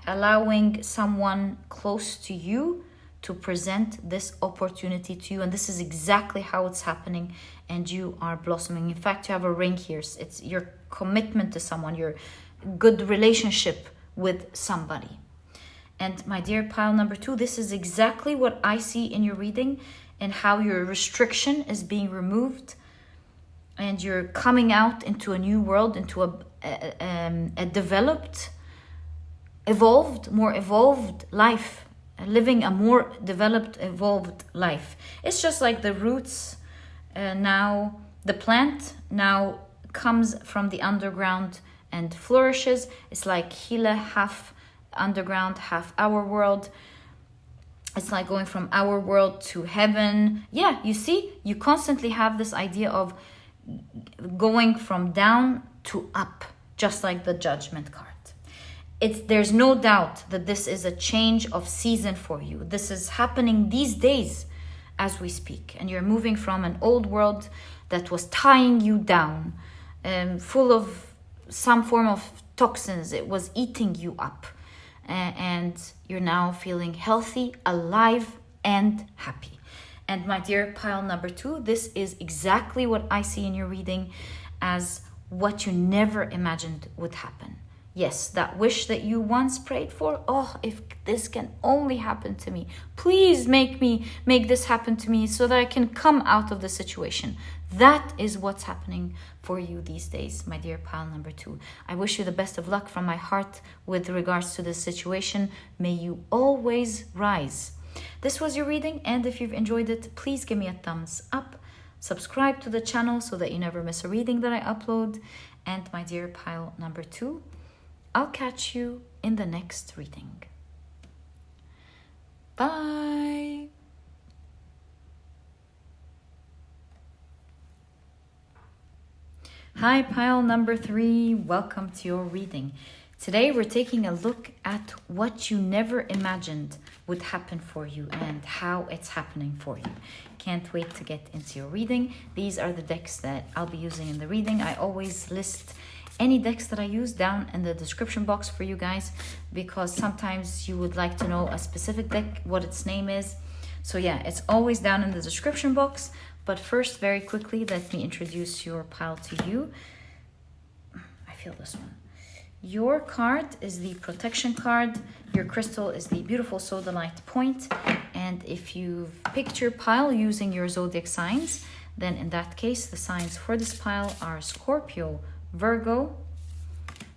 allowing someone close to you to present this opportunity to you, and this is exactly how it's happening, and you are blossoming. In fact, you have a ring here. It's your commitment to someone, your good relationship with somebody. And my dear pile number 2, this is exactly what I see in your reading, and how your restriction is being removed, and you're coming out into a new world, into a developed, more evolved life, living a more developed, evolved life. It's just like the roots now, the plant now comes from the underground and flourishes. It's like Hila, half underground, half our world. It's like going from our world to heaven. Yeah, you see, you constantly have this idea of going from down to up, just like the Judgment card. There's no doubt that this is a change of season for you. This is happening these days as we speak. And you're moving from an old world that was tying you down, full of some form of toxins. It was eating you up. And you're now feeling healthy, alive, and happy. And my dear pile number 2, this is exactly what I see in your reading as what you never imagined would happen. Yes, that wish that you once prayed for. Oh, if this can only happen to me. Please make this happen to me so that I can come out of the situation. That is what's happening for you these days, my dear pile number 2. I wish you the best of luck from my heart with regards to this situation. May you always rise. This was your reading, and if you've enjoyed it, please give me a thumbs up. Subscribe to the channel so that you never miss a reading that I upload. And my dear pile number 2, I'll catch you in the next reading. Bye. Hi, pile number 3. Welcome to your reading. Today we're taking a look at what you never imagined would happen for you and how it's happening for you. Can't wait to get into your reading. These are the decks that I'll be using in the reading. I always list any decks that I use down in the description box for you guys, because sometimes you would like to know a specific deck, what its name is. So yeah, it's always down in the description box. But first, very quickly, let me introduce your pile to you. I feel this one. Your card is the protection card. Your crystal is the beautiful Sodalite point. And if you've picked your pile using your zodiac signs, then in that case, the signs for this pile are Scorpio, Virgo,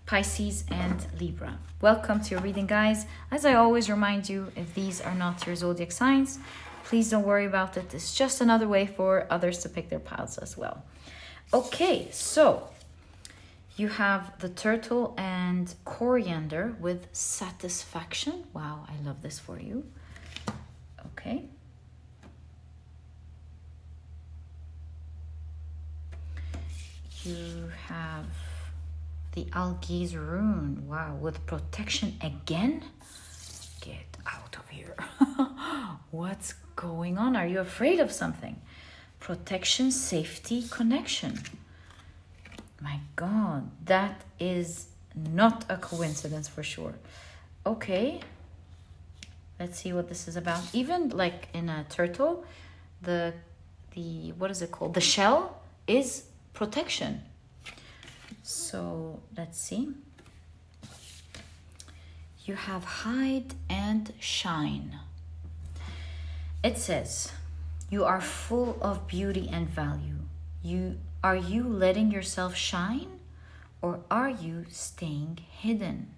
Pisces, and Libra. Welcome to your reading, guys. As I always remind you, if these are not your zodiac signs, please don't worry about it. It's just another way for others to pick their piles as well. Okay, so you have the turtle and coriander with satisfaction. Wow, I love this for you. Okay. You have the algae's rune. Wow, with protection again? Get out of here. What's going on? Are you afraid of something? Protection, safety, connection. My God, that is not a coincidence for sure. Okay, let's see what this is about. Even like in a turtle, the what is it called? The shell is protection. So let's see. You have hide and shine. It says, you are full of beauty and value. Are you letting yourself shine, or are you staying hidden?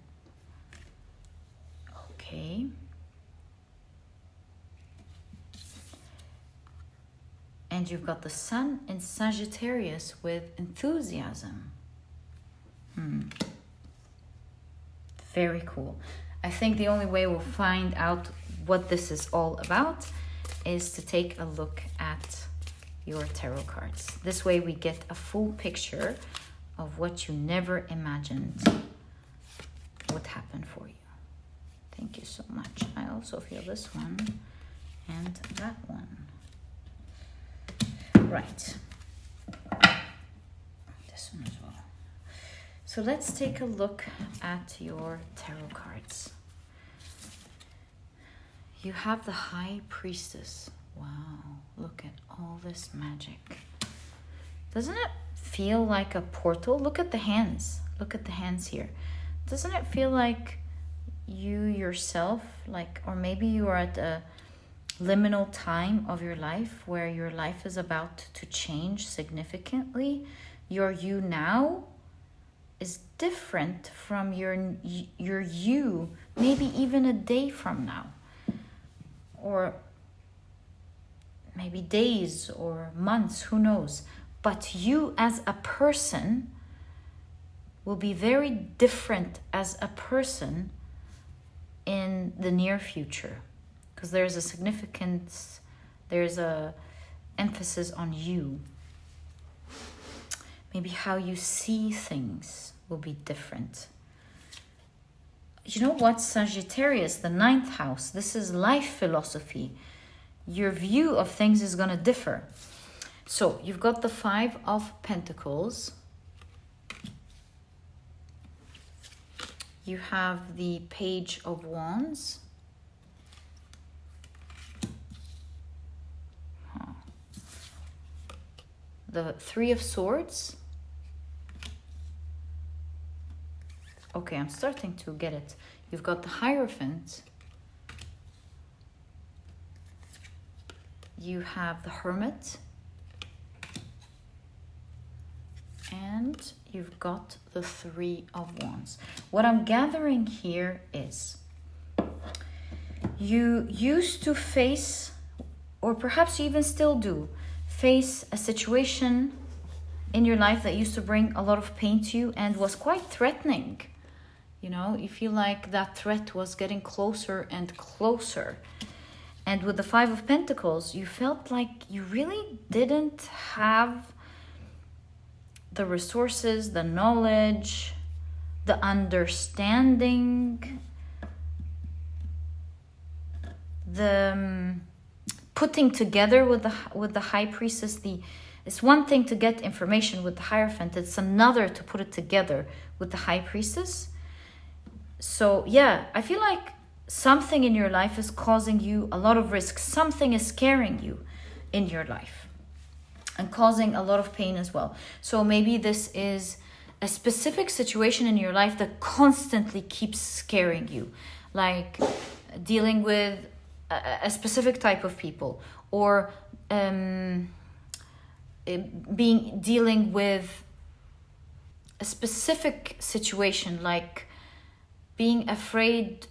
Okay. And you've got the sun in Sagittarius with enthusiasm. Very cool. I think the only way we'll find out what this is all about is to take a look at your tarot cards. This way we get a full picture of what you never imagined would happen for you. Thank you so much. I also feel this one and that one. Right. This one as well. So let's take a look at your tarot cards. You have the High Priestess. Wow, look at all this magic. Doesn't it feel like a portal? Look at the hands. Look at the hands here. Doesn't it feel like you yourself, like, or maybe you are at a liminal time of your life where your life is about to change significantly? Your you now is different from your you maybe even a day from now, or maybe days or months, who knows. But you as a person will be very different as a person in the near future, because there's a significance, there's a emphasis on you. Maybe how you see things will be different. You know what? Sagittarius, the 9th house, this is life philosophy. Your view of things is going to differ. So you've got the 5 of Pentacles. You have the Page of Wands. The 3 of Swords. Okay, I'm starting to get it. You've got the Hierophant. You have the Hermit. And you've got the 3 of Wands. What I'm gathering here is you used to face, or perhaps you even still do, face a situation in your life that used to bring a lot of pain to you and was quite threatening. You know, you feel like that threat was getting closer and closer. And with the 5 of Pentacles, you felt like you really didn't have the resources, the knowledge, the understanding, the putting together with the High Priestess. It's one thing to get information with the Hierophant, it's another to put it together with the High Priestess. So yeah, I feel like something in your life is causing you a lot of risk. Something is scaring you in your life and causing a lot of pain as well. So maybe this is a specific situation in your life that constantly keeps scaring you, like dealing with a specific type of people, or dealing with a specific situation, like being afraid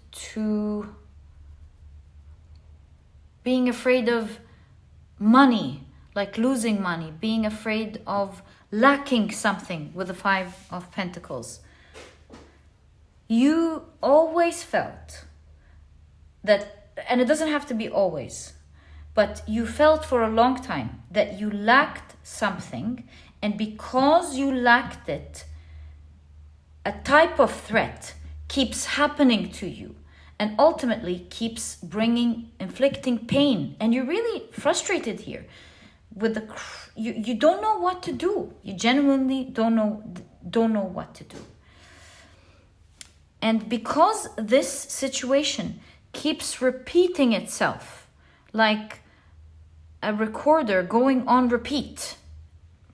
of money, like losing money, being afraid of lacking something with the 5 of Pentacles. You always felt that, and it doesn't have to be always, but you felt for a long time that you lacked something, and because you lacked it, a type of threat keeps happening to you and ultimately keeps inflicting pain, and you're really frustrated here with you don't know what to do. You genuinely don't know what to do. And because this situation keeps repeating itself like a recorder going on repeat,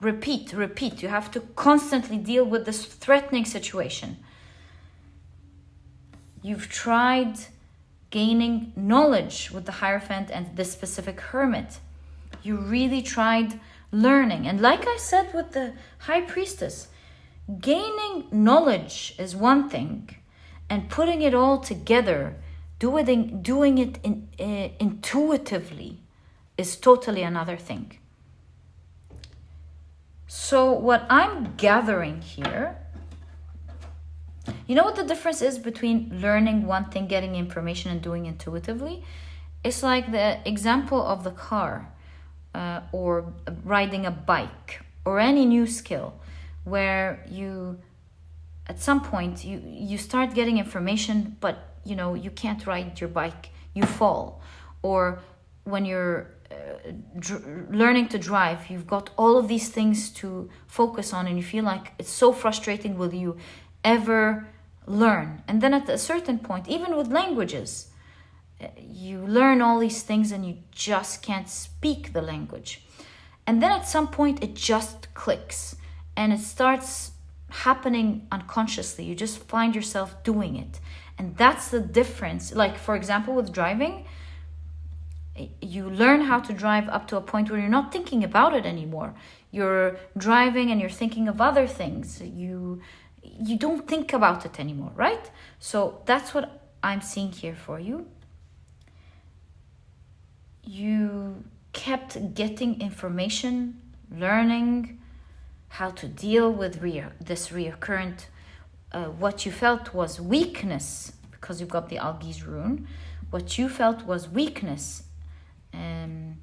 you have to constantly deal with this threatening situation. You've tried gaining knowledge with the Hierophant and this specific Hermit. You really tried learning. And like I said with the High Priestess, gaining knowledge is one thing, and putting it all together, doing it intuitively, is totally another thing. So what I'm gathering here, you know what the difference is between learning one thing, getting information, and doing intuitively? It's like the example of the car, or riding a bike, or any new skill, where you, at some point, you start getting information, but you can't ride your bike, you fall. Or when you're learning to drive, you've got all of these things to focus on, and you feel like it's so frustrating. Will you ever learn? And then at a certain point, even with languages, You learn all these things and you just can't speak the language. And then at some point it just clicks and it starts happening unconsciously. You just find yourself doing it. And that's the difference. Like, for example, with driving, you learn how to drive up to a point where you're not thinking about it anymore. You're driving and you're thinking of other things. You don't think about it anymore, right? So that's what I'm seeing here for you. You kept getting information, learning how to deal with this reoccurrent, what you felt was weakness, because you've got the Algi's rune. What you felt was weakness in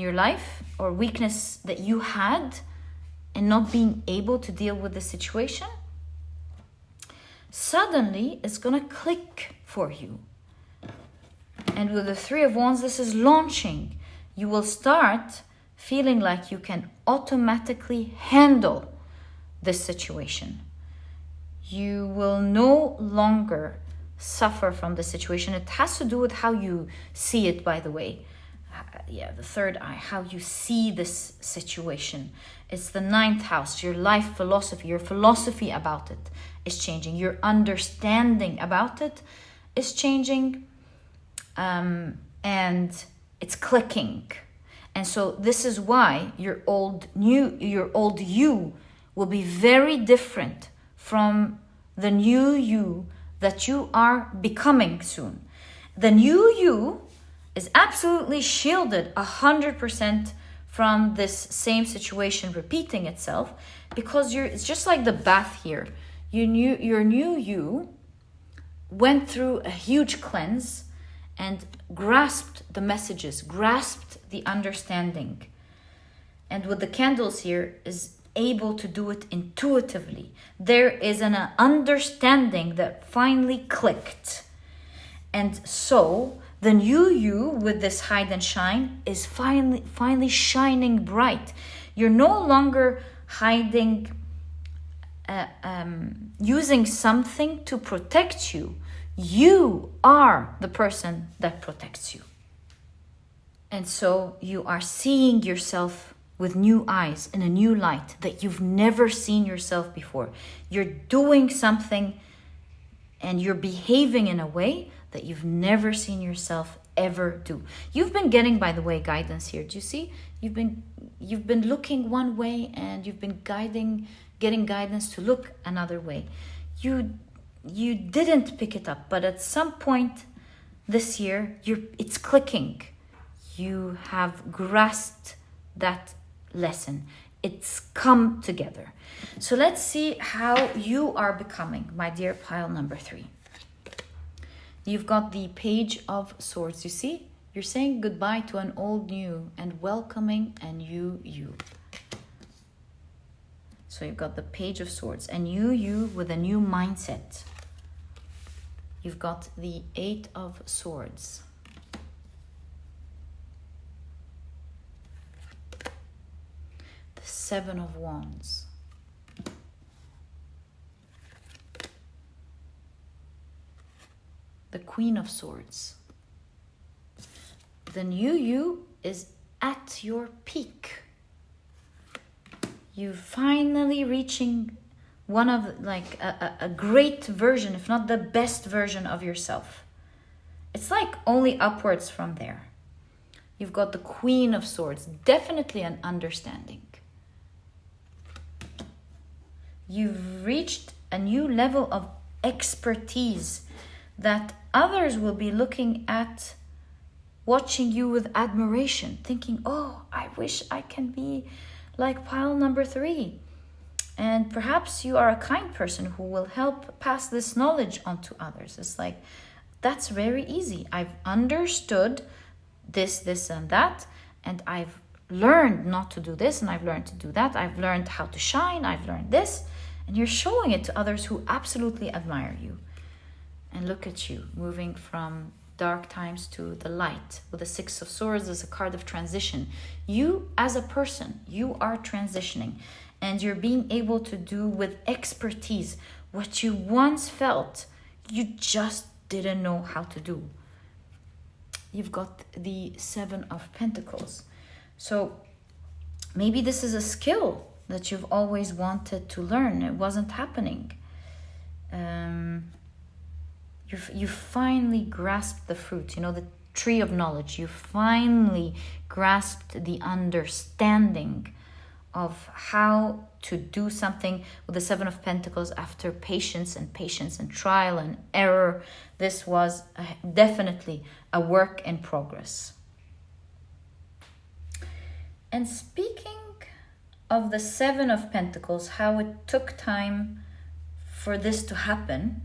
your life, or weakness that you had in not being able to deal with the situation, suddenly it's gonna click for you. And with the Three of Wands, this is launching. You will start feeling like you can automatically handle this situation. You will no longer suffer from the situation. It has to do with how you see it, by the way. The third eye, how you see this situation. It's the 9th house, your life philosophy. Your philosophy about it is changing. Your understanding about it is changing. And it's clicking. And so this is why your old you will be very different from the new you that you are becoming soon. The new you is absolutely shielded 100% from this same situation repeating itself, because it's just like the bath here. Your new you went through a huge cleanse and grasped the messages, grasped the understanding. And with the candles here, is able to do it intuitively. There is an understanding that finally clicked. And so the new you with this hide and shine is finally shining bright. You're no longer hiding, using something to protect you. You are the person that protects you. And so you are seeing yourself with new eyes, in a new light that you've never seen yourself before. You're doing something and you're behaving in a way that you've never seen yourself ever do. You've been getting, by the way, guidance here. Do you see? You've been looking one way and you've been getting guidance to look another way. You didn't pick it up, but at some point this year, it's clicking. You have grasped that lesson. It's come together. So let's see how you are becoming, my dear pile number 3. You've got the Page of Swords. You see? You're saying goodbye to an old you and welcoming a new you. So you've got the Page of Swords, a new you with a new mindset. You've got the 8 of Swords. The 7 of Wands. The Queen of Swords. The new you is at your peak. You're finally reaching one of a great version, if not the best version of yourself. It's like only upwards from there. You've got the Queen of Swords, definitely an understanding. You've reached a new level of expertise that others will be looking at, watching you with admiration, thinking, oh, I wish I can be like pile number 3. And perhaps you are a kind person who will help pass this knowledge on to others. It's like, that's very easy. I've understood this, and that, and I've learned not to do this, and I've learned to do that. I've learned how to shine. I've learned this. And you're showing it to others who absolutely admire you. And look at you, moving from dark times to the light. With the 6 of Swords as a card of transition. You, as a person, you are transitioning. And you're being able to do with expertise what you once felt you just didn't know how to do. you've got the Seven of Pentacles. So maybe this is a skill that you've always wanted to learn. It wasn't happening. You finally grasped the fruit, you know, the tree of knowledge. You finally grasped the understanding of how to do something with the Seven of Pentacles after patience and trial and error. This was definitely a work in progress. And speaking of the Seven of Pentacles, how it took time for this to happen,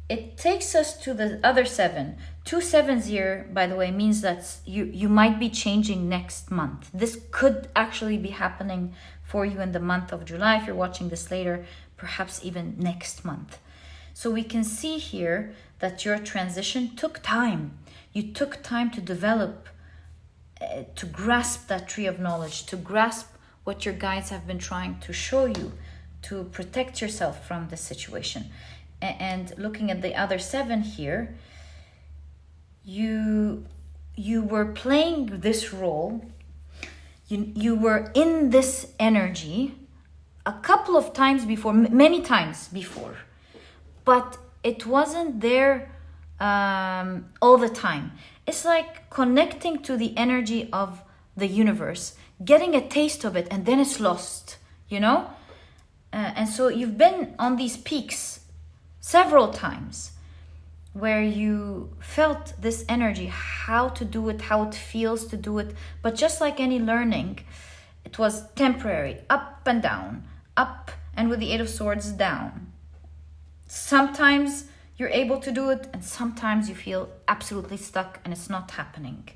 it takes us to the other seven. 2 sevens here, by the way, means that you might be changing next month. This could actually be happening for you in the month of July. If you're watching this later, perhaps even next month. So we can see here that your transition took time. You took time to develop, to grasp that tree of knowledge, to grasp what your guides have been trying to show you, to protect yourself from the situation. And looking at the other seven here, you were playing this role. You were in this energy a couple of times before, many times before, but it wasn't there all the time. It's like connecting to the energy of the universe, getting a taste of it, and then it's lost, you know? And so you've been on these peaks several times where you felt this energy, how to do it, how it feels to do it. But just like any learning, it was temporary, up and down, up, and with the Eight of Swords, down. Sometimes you're able to do it, and sometimes you feel absolutely stuck and it's not happening.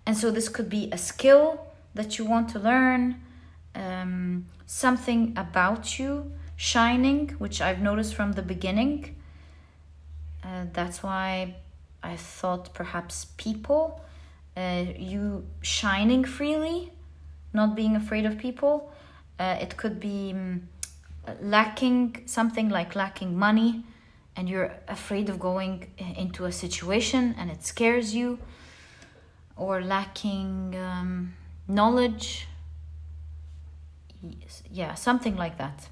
And so this could be a skill that you want to learn, something about you shining, which I've noticed from the beginning. That's why I thought perhaps people, you shining freely, not being afraid of people. It could be lacking something, like lacking money, and you're afraid of going into a situation and it scares you, or lacking knowledge. Yeah, something like that.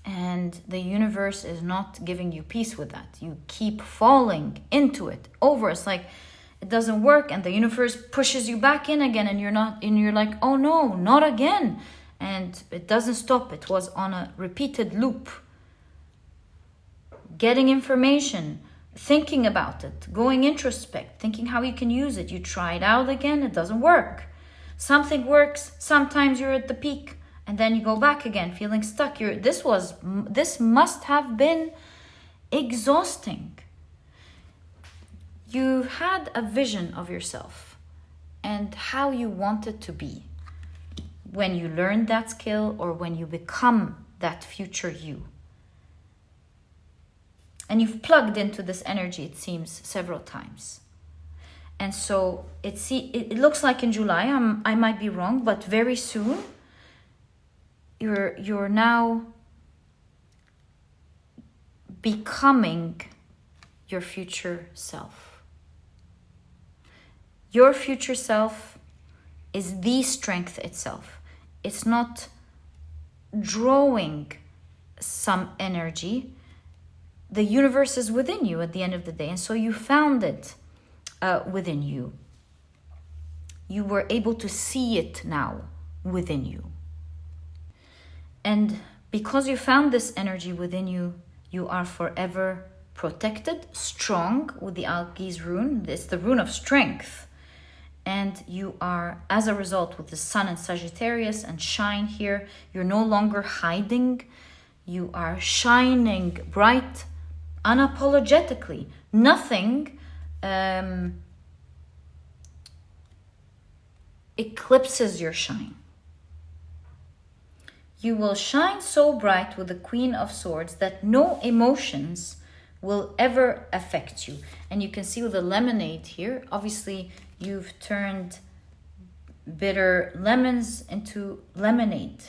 And the universe is not giving you peace with that. You keep falling into it over. It's like it doesn't work, and the universe pushes you back in again, and you're like, oh no, not again. And it doesn't stop. It was on a repeated loop. Getting information, thinking about it, going introspect, thinking how you can use it. You try it out again, it doesn't work. Something works, sometimes you're at the peak, and then you go back again, feeling stuck. This must have been exhausting. You had a vision of yourself and how you wanted to be when you learned that skill, or when you become that future you. And you've plugged into this energy, it seems, several times. And so it looks like in July, I might be wrong, but very soon, you're now becoming your future self. Your future self is the strength itself. It's not drawing some energy. The universe is within you at the end of the day. And so you found it within you. You were able to see it now within you. And because you found this energy within you, you are forever protected, strong with the Algi's rune. It's the rune of strength. And you are, as a result, with the sun in Sagittarius and shine here, you're no longer hiding. You are shining bright, unapologetically. Nothing eclipses your shine. You will shine so bright with the Queen of Swords that no emotions will ever affect you. And you can see with the lemonade here, obviously you've turned bitter lemons into lemonade.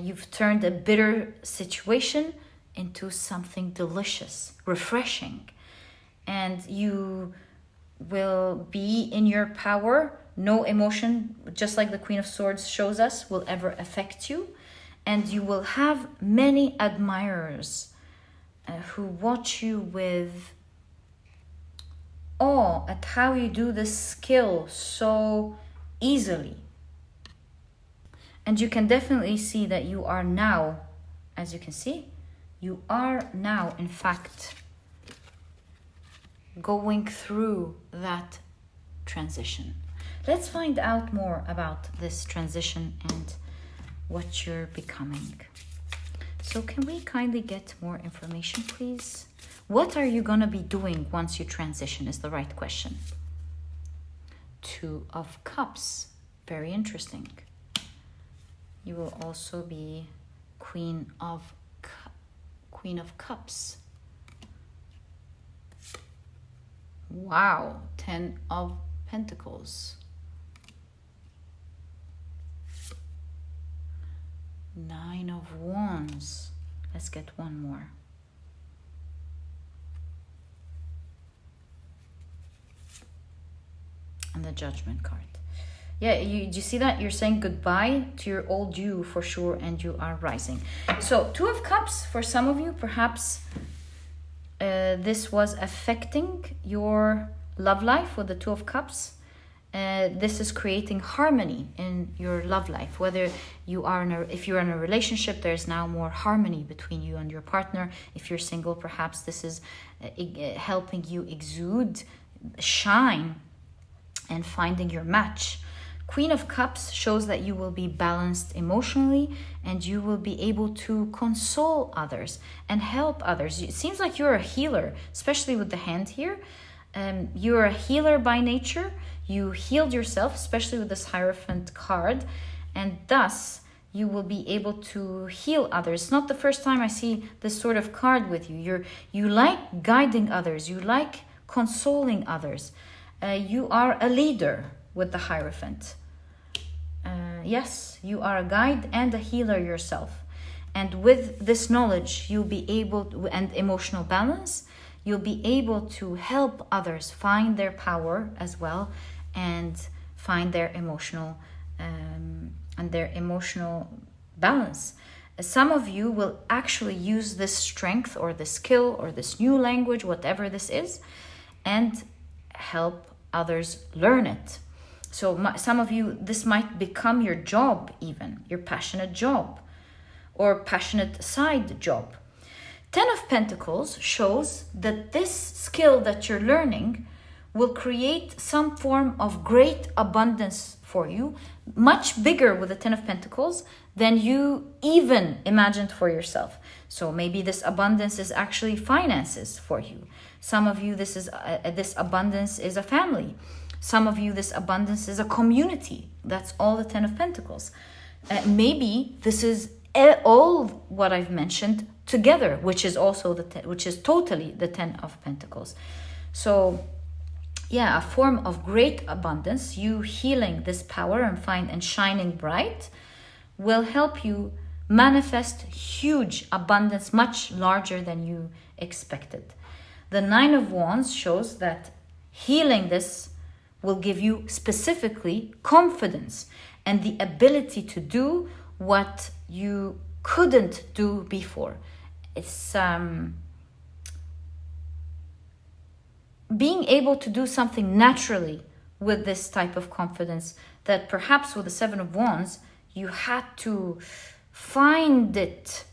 You've turned a bitter situation into something delicious, refreshing. and you will be in your power. No emotion, just like the Queen of Swords shows us, will ever affect you. And you will have many admirers who watch you with awe at how you do this skill so easily. And you can definitely see that you are now, as you can see, you are now, in fact, going through that transition. Let's find out more about this transition and what you're becoming. So can we kindly get more information, please? What are you going to be doing once you transition is the right question. Two of Cups. Very interesting. You will also be Queen of Cups. Wow. 10 of Pentacles. 9 of Wands. Let's get one more. And the Judgment card. Yeah, you see that? You're saying goodbye to your old you for sure, and you are rising. So, 2 of Cups, for some of you, perhaps this was affecting your love life with the 2 of Cups. This is creating harmony in your love life. Whether you are if you're in a relationship, there's now more harmony between you and your partner. If you're single, perhaps this is helping you exude, shine, and finding your match. Queen of Cups shows that you will be balanced emotionally, and you will be able to console others and help others. It seems like you're a healer, especially with the hand here. You're a healer by nature. You healed yourself, especially with this Hierophant card, and thus you will be able to heal others. It's not the first time I see this sort of card with you. You like guiding others. You like consoling others. You are a leader with the Hierophant. Yes, you are a guide and a healer yourself. And with this knowledge, you'll be able to, and emotional balance, you'll be able to help others find their power as well, and find their emotional balance. Some of you will actually use this strength or this skill or this new language, whatever this is, and help others learn it. So some of you, this might become your job, even your passionate job or passionate side job. 10 of Pentacles shows that this skill that you're learning will create some form of great abundance for you, much bigger with the 10 of Pentacles than you even imagined for yourself. So maybe this abundance is actually finances for you. Some of you, this abundance is a family. Some of you, this abundance is a community. That's all the 10 of Pentacles. Maybe this is all what I've mentioned together, which is also which is totally the 10 of Pentacles. So yeah, a form of great abundance, you healing this power and shining bright, will help you manifest huge abundance, much larger than you expected. The 9 of Wands shows that healing this will give you specifically confidence and the ability to do what you couldn't do before. It's being able to do something naturally with this type of confidence that perhaps with the 7 of Wands, you had to find it,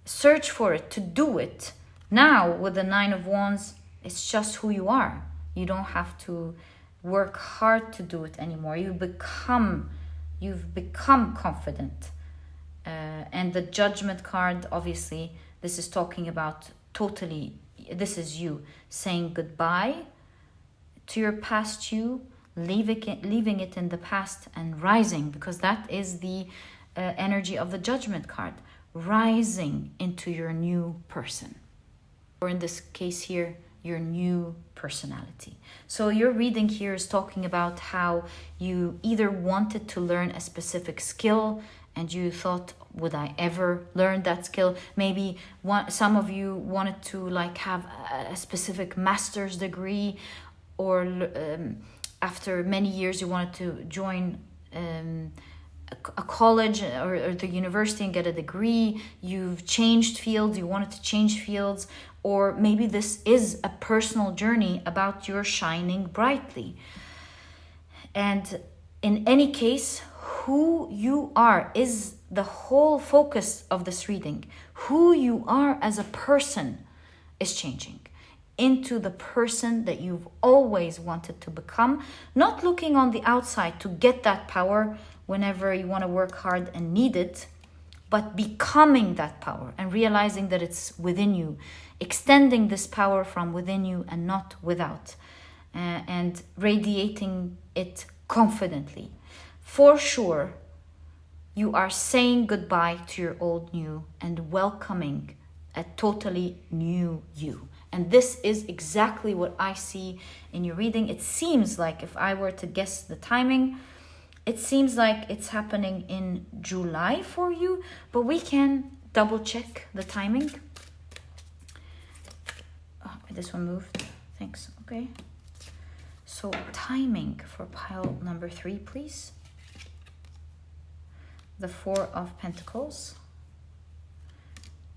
search for it, to do it. Now with the 9 of Wands, it's just who you are. You don't have to work hard to do it anymore. You've become confident. And the Judgment card, obviously, this is talking about totally, this is you saying goodbye to your past you, leaving it in the past and rising, because that is the energy of the Judgment card, rising into your new person. Or in this case here, your new personality. So your reading here is talking about how you either wanted to learn a specific skill and you thought, would I ever learn that skill? Maybe some of you wanted to like have a specific master's degree, or after many years you wanted to join a college or the university and get a degree. You've changed fields, you wanted to change fields, or maybe this is a personal journey about your shining brightly. And in any case, who you are is the whole focus of this reading. Who you are as a person is changing into the person that you've always wanted to become, not looking on the outside to get that power whenever you want to work hard and need it, but becoming that power and realizing that it's within you, extending this power from within you and not without, and radiating it confidently. For sure, you are saying goodbye to your old you and welcoming a totally new you. And this is exactly what I see in your reading. It seems like, if I were to guess the timing, it seems like it's happening in July for you, but we can double check the timing. Oh, this one moved. Thanks. Okay. So timing for pile number 3, please. The 4 of Pentacles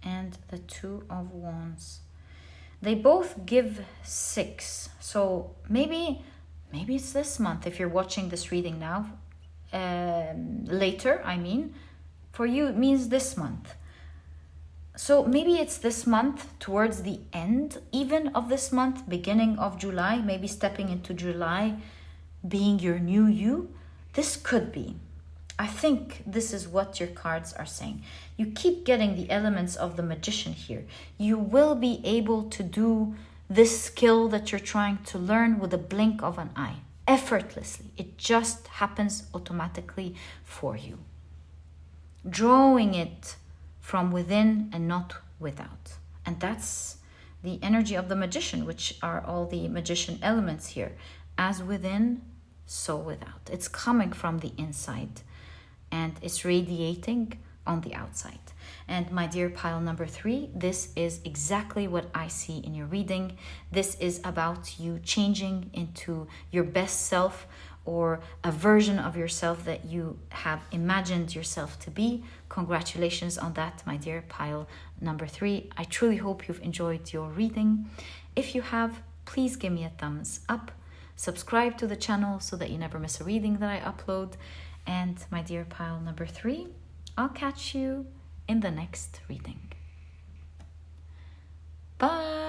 and the 2 of Wands. They both give 6. So maybe it's this month if you're watching this reading now. Later, I mean, for you it means this month. So maybe it's this month, towards the end even of this month, beginning of July, maybe stepping into July, being your new you. This could be. I think this is what your cards are saying. You keep getting the elements of the Magician here. You will be able to do this skill that you're trying to learn with a blink of an eye, effortlessly. It just happens automatically for you. Drawing it from within and not without. And that's the energy of the Magician, which are all the Magician elements here. As within, so without. It's coming from the inside and it's radiating on the outside. And my dear pile number 3, this is exactly what I see in your reading. This is about you changing into your best self, or a version of yourself that you have imagined yourself to be. Congratulations on that, my dear pile number 3. I truly hope you've enjoyed your reading. If you have, please give me a thumbs up. Subscribe to the channel so that you never miss a reading that I upload. And my dear pile number 3, I'll catch you in the next reading. Bye.